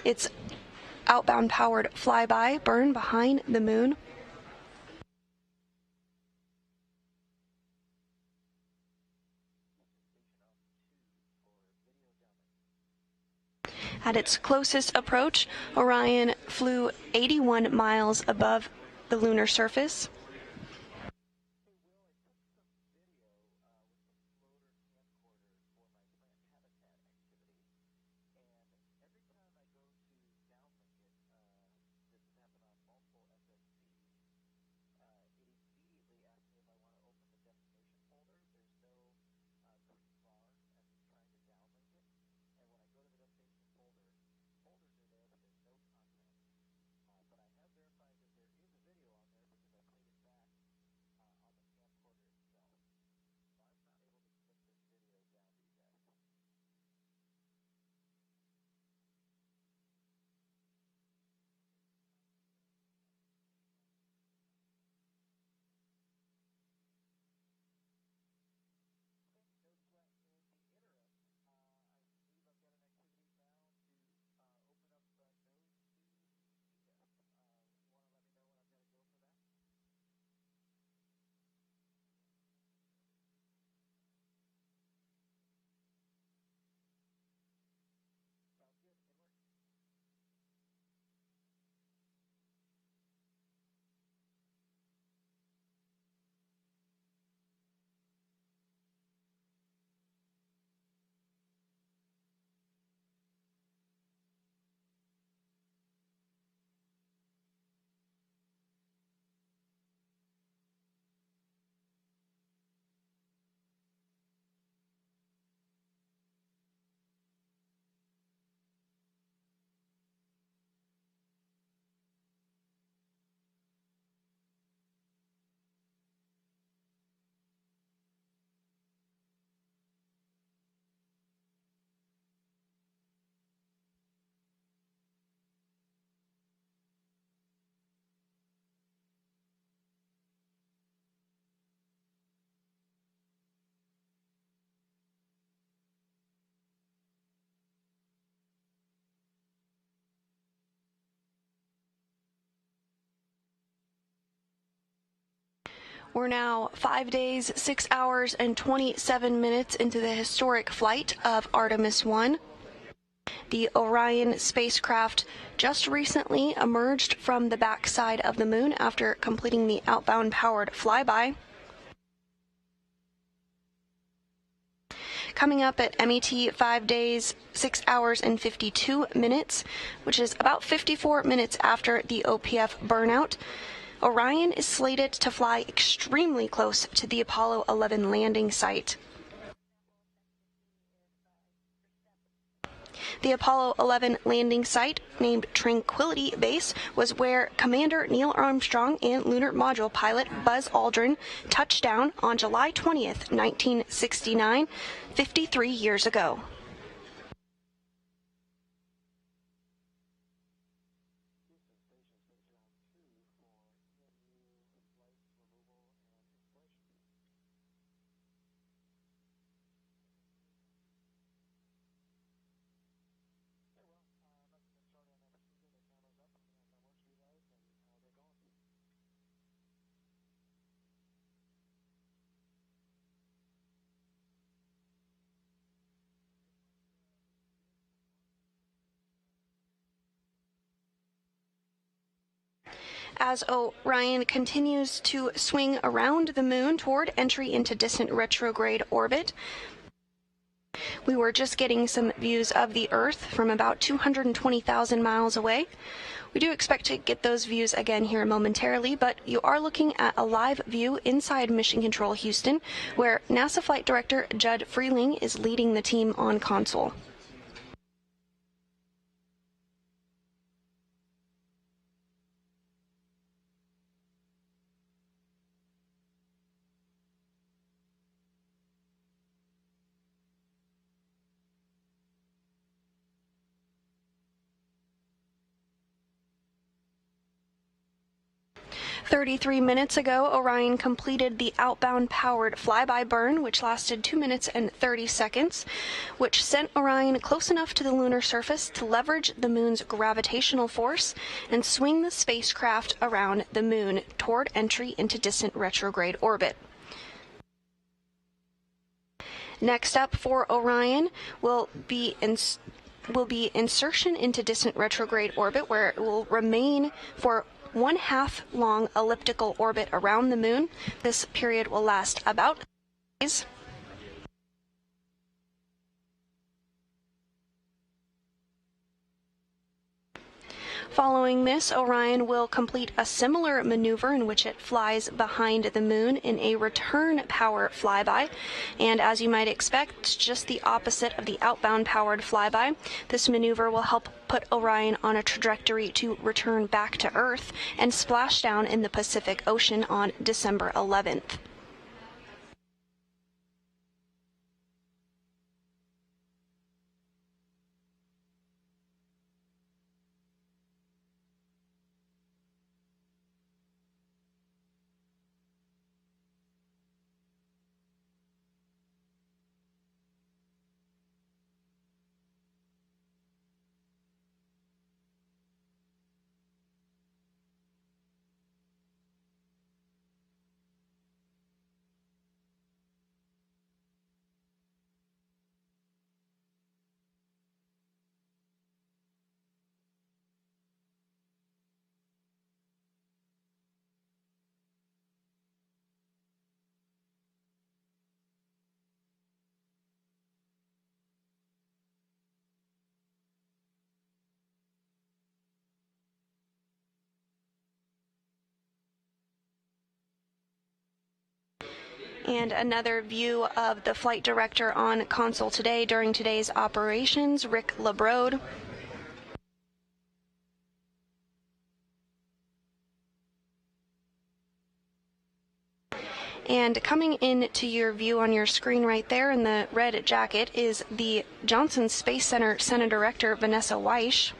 B: its outbound powered flyby burn behind the moon. At its closest approach, Orion flew 81 miles above the lunar surface. We're now 5 days, 6 hours, and 27 minutes into the historic flight of Artemis I. The Orion spacecraft just recently emerged from the backside of the moon after completing the outbound powered flyby. Coming up at MET 5 days, 6 hours, and 52 minutes, which is about 54 minutes after the OPF burnout, Orion is slated to fly extremely close to the Apollo 11 landing site. The Apollo 11 landing site, named Tranquility Base, was where Commander Neil Armstrong and lunar module pilot Buzz Aldrin touched down on July 20th, 1969, 53 years ago. As Orion continues to swing around the moon toward entry into distant retrograde orbit, we were just getting some views of the Earth from about 220,000 miles away. We do expect to get those views again here momentarily, but you are looking at a live view inside Mission Control Houston, where NASA Flight Director Judd Freeling is leading the team on console. 33 minutes ago, Orion completed the outbound powered flyby burn, which lasted 2 minutes and 30 seconds, which sent Orion close enough to the lunar surface to leverage the moon's gravitational force and swing the spacecraft around the moon toward entry into distant retrograde orbit. Next up for Orion will be insertion into distant retrograde orbit, where it will remain for 1/2 long elliptical orbit around the moon. This period will last about days. Following this, Orion will complete a similar maneuver in which it flies behind the moon in a return power flyby. And as you might expect, just the opposite of the outbound powered flyby. This maneuver will help put Orion on a trajectory to return back to Earth and splash down in the Pacific Ocean on December 11th. And another view of the flight director on console today during today's operations, Rick LeBrode. And coming into your view on your screen right there in the red jacket is the Johnson Space Center Center Director, Vanessa Weish.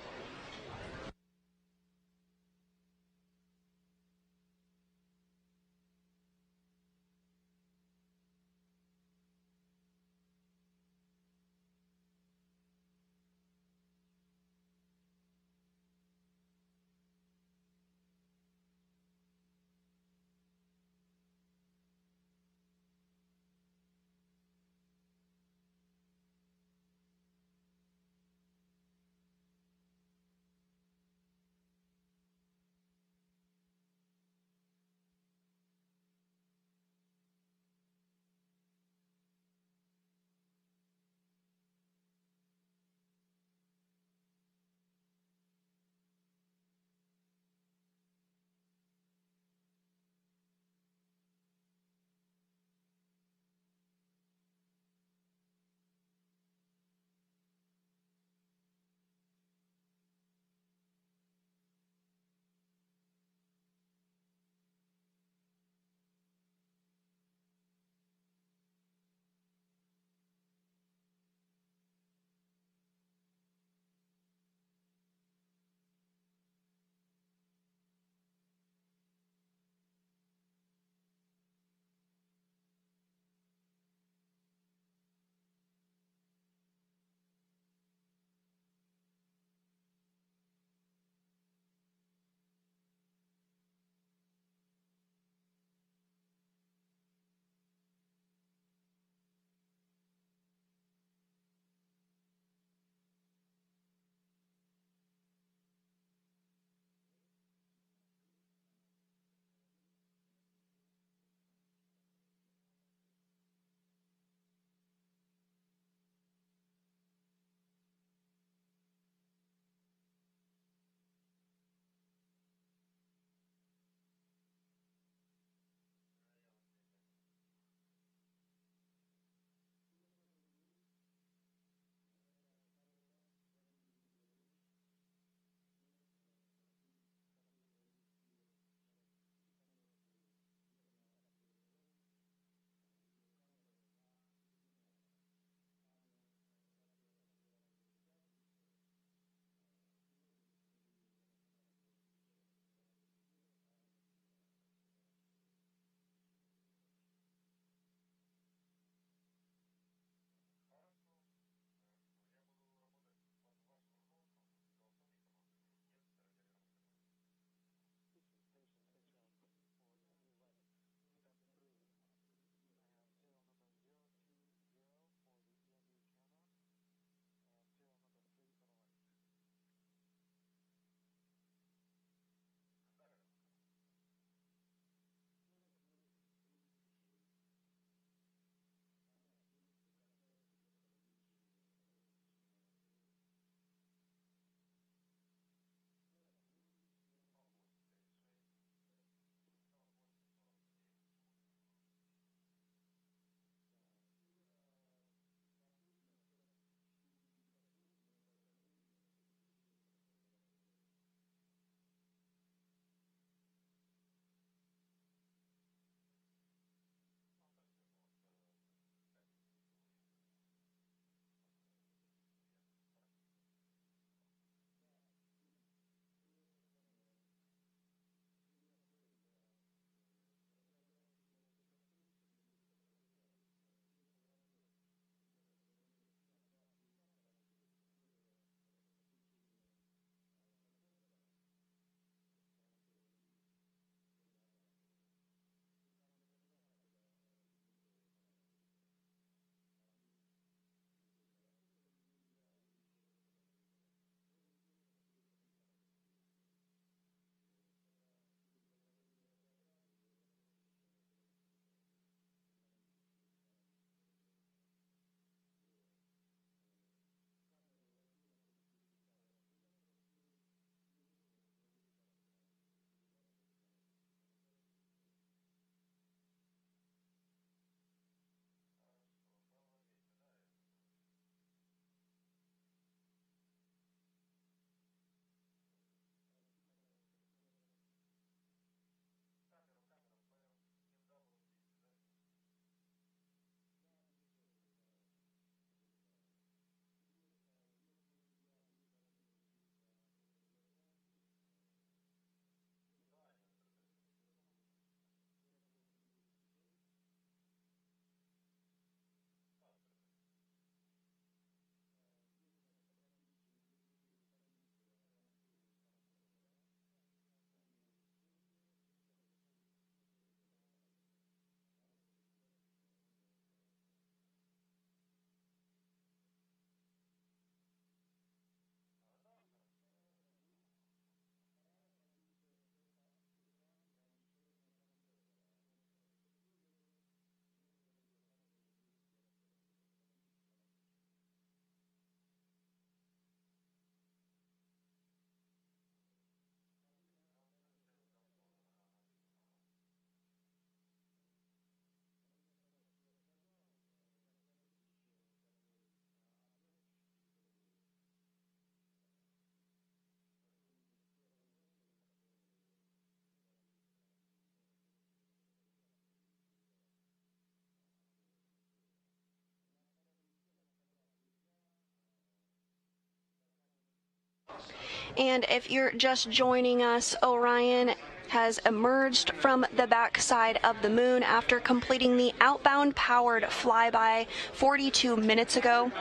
B: And if you're just joining us, Orion has emerged from the backside of the moon after completing the outbound powered flyby 42 minutes ago.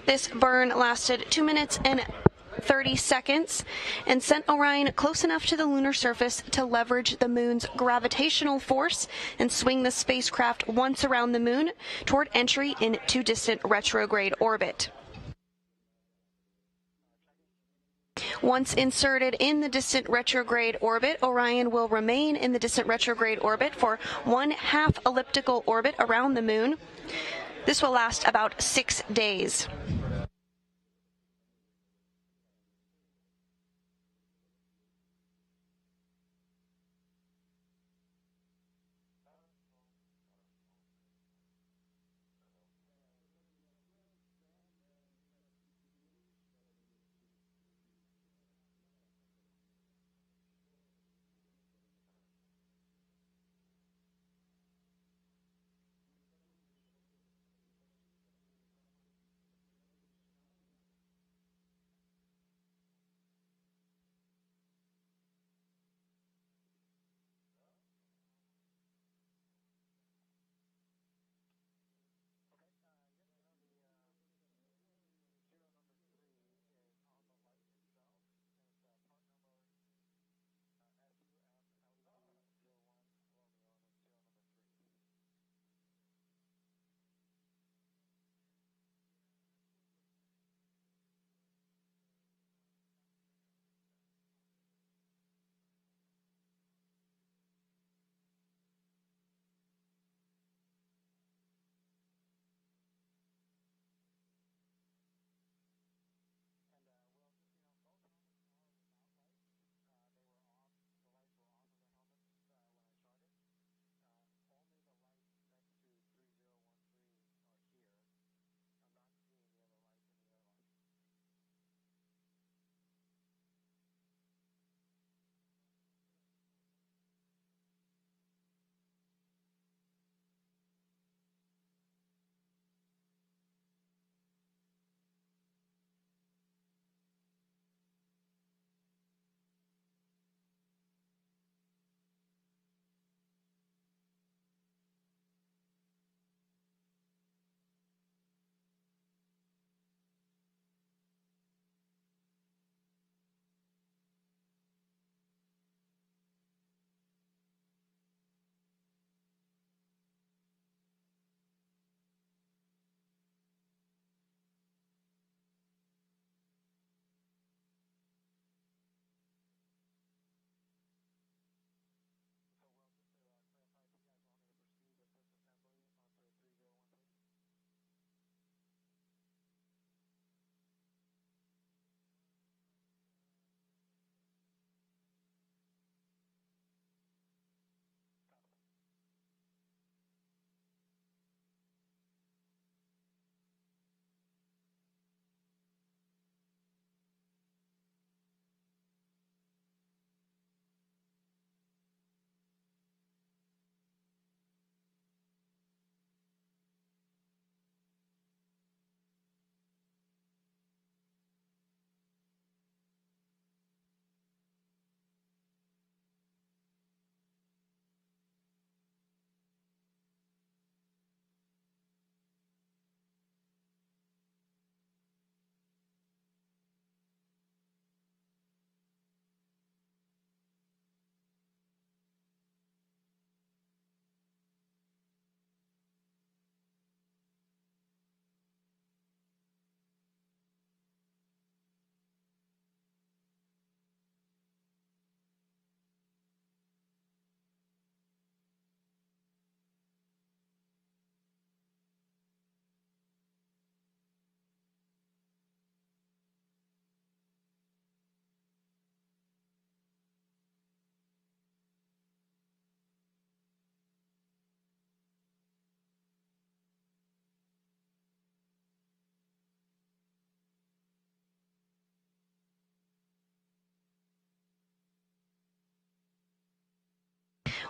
B: This burn lasted 2 minutes and 30 seconds and sent Orion close enough to the lunar surface to leverage the moon's gravitational force and swing the spacecraft once around the moon toward entry into distant retrograde orbit. Once inserted in the distant retrograde orbit, Orion will remain in the distant retrograde orbit for 1/2 elliptical orbit around the moon. This will last about 6 days.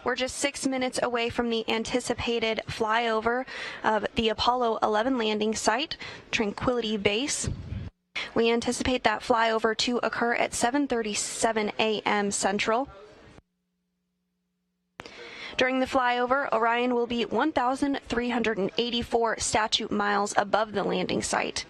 B: We're just 6 minutes away from the anticipated flyover of the Apollo 11 landing site, Tranquility Base. We anticipate that flyover to occur at 7:37 a.m. Central. During the flyover, Orion will be 1,384 statute miles above the landing site.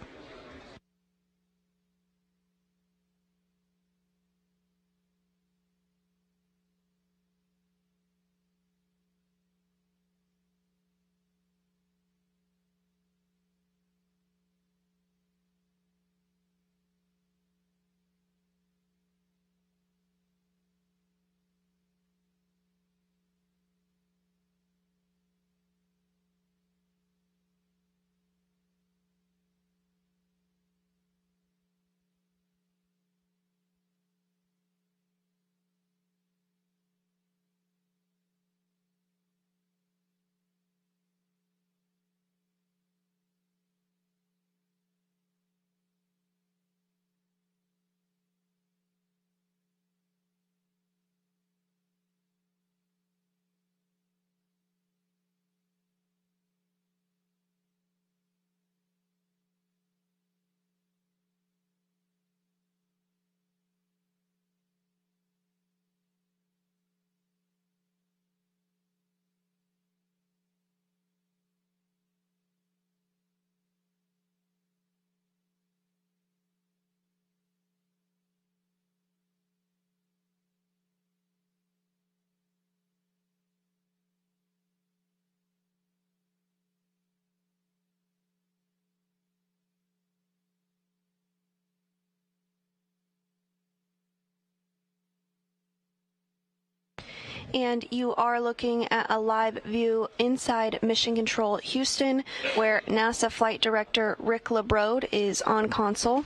B: And you are looking at a live view inside Mission Control Houston, where NASA Flight Director Rick LeBrode is on console,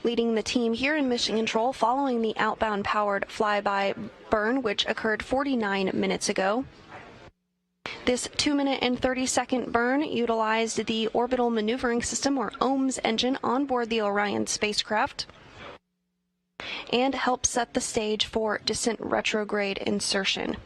B: leading the team here in Mission Control following the outbound powered flyby burn, which occurred 49 minutes ago. This 2-minute and 30-second burn utilized the Orbital Maneuvering System, or OMS engine, on board the Orion spacecraft, and help set the stage for descent retrograde insertion.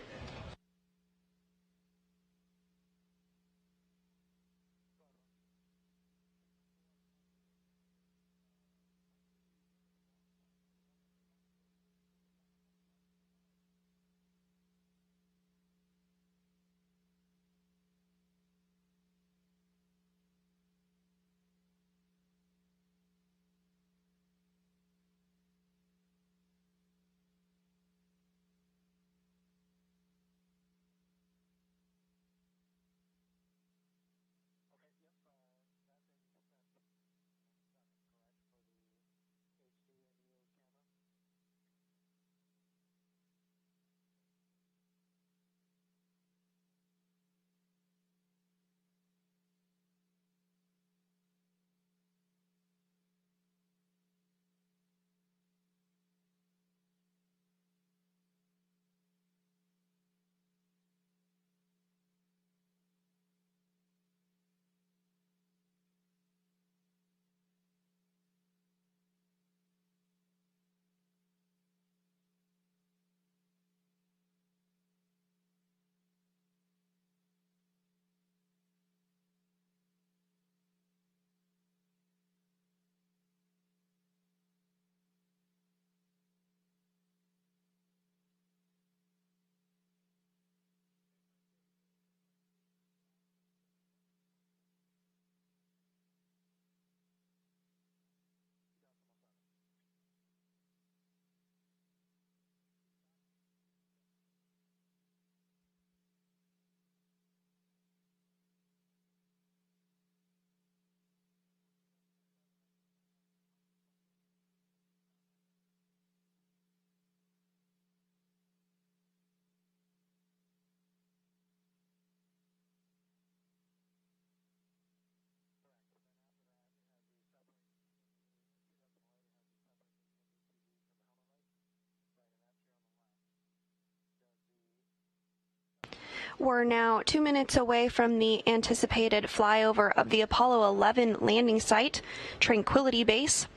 B: We're now 2 minutes away from the anticipated flyover of the Apollo 11 landing site, Tranquility Base.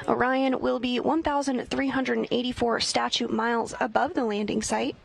B: Orion will be 1,384 statute miles above the landing site.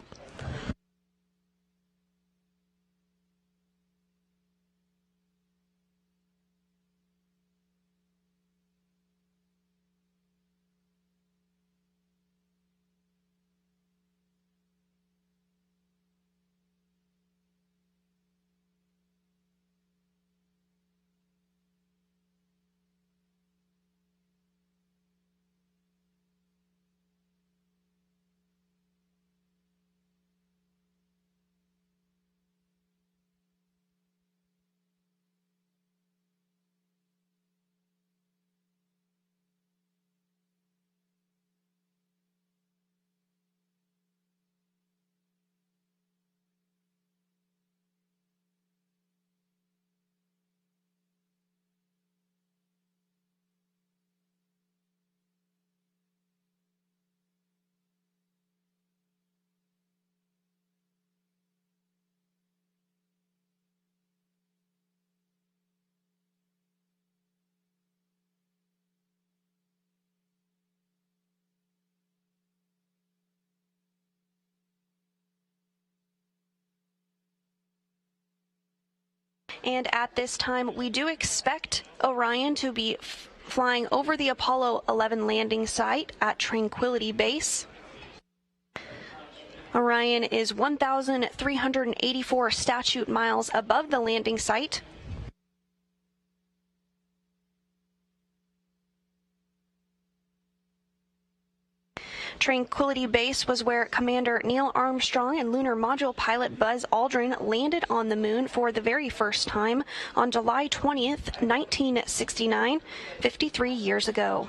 B: And at this time, we do expect Orion to be flying over the Apollo 11 landing site at Tranquility Base. Orion is 1,384 statute miles above the landing site. Tranquility Base was where Commander Neil Armstrong and lunar module pilot Buzz Aldrin landed on the moon for the very first time on July 20th, 1969, 53 years ago.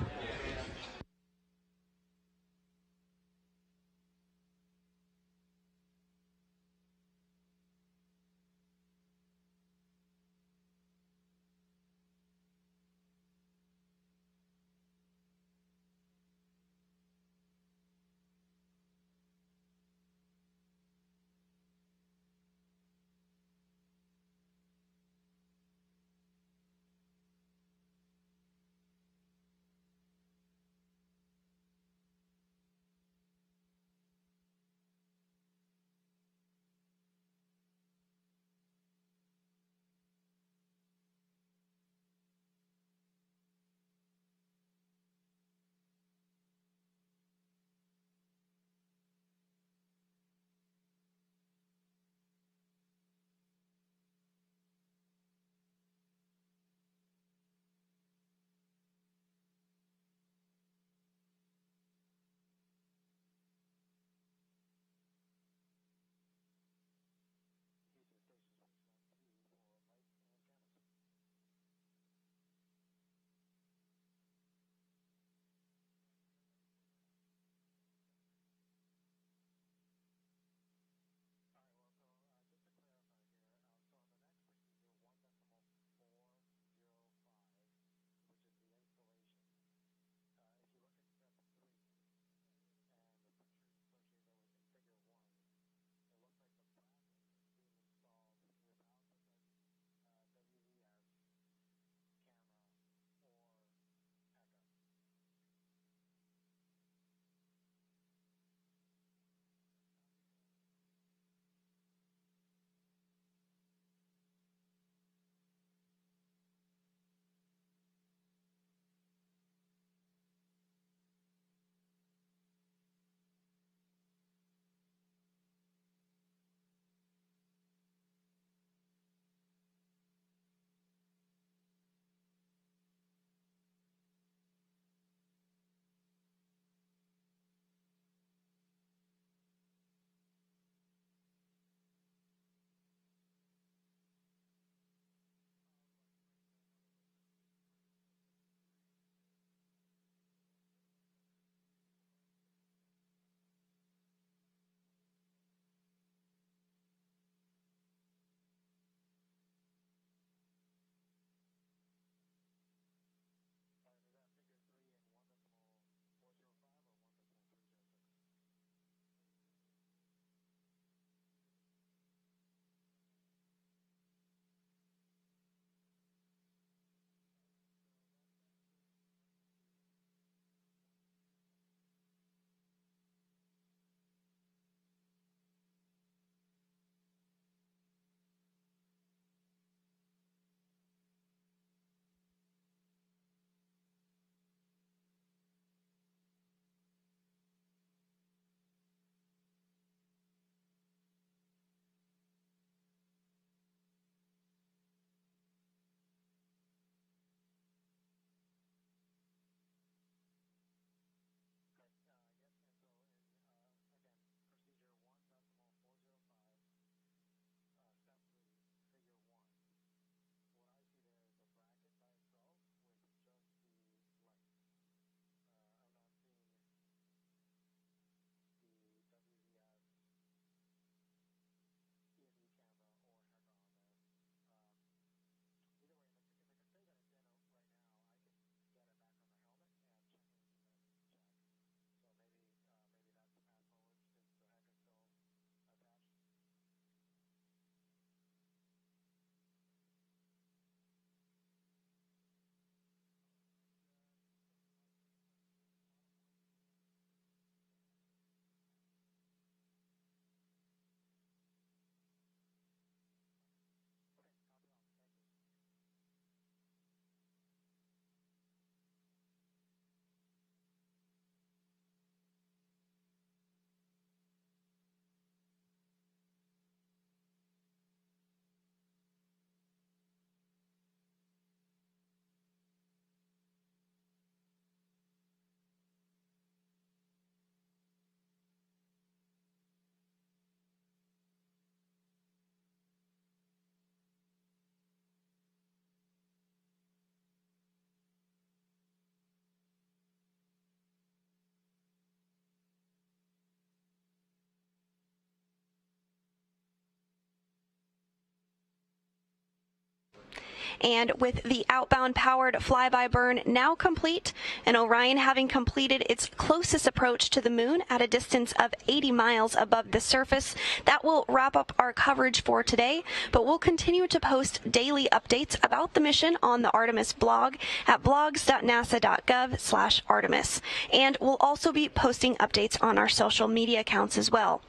B: And with the outbound powered flyby burn now complete, and Orion having completed its closest approach to the moon at a distance of 80 miles above the surface, that will wrap up our coverage for today, but we'll continue to post daily updates about the mission on the Artemis blog at blogs.nasa.gov/Artemis. And we'll also be posting updates on our social media accounts as well.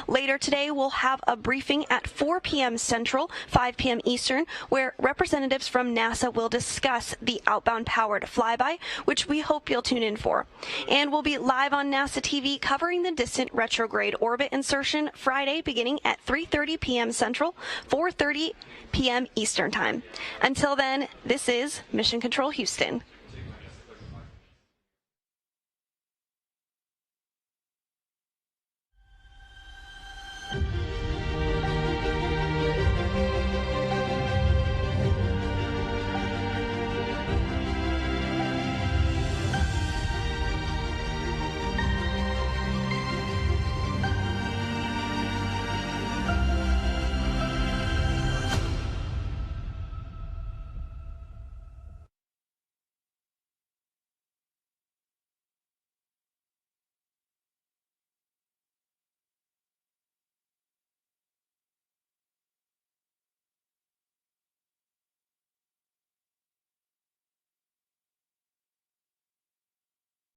B: Later today, we'll have a briefing at 4 p.m. Central, 5 p.m. Eastern, where representatives from NASA will discuss the outbound powered flyby, which we hope you'll tune in for. And we'll be live on NASA TV covering the distant retrograde orbit insertion Friday beginning at 3:30 p.m. Central, 4:30 p.m. Eastern Time. Until then, this is Mission Control Houston.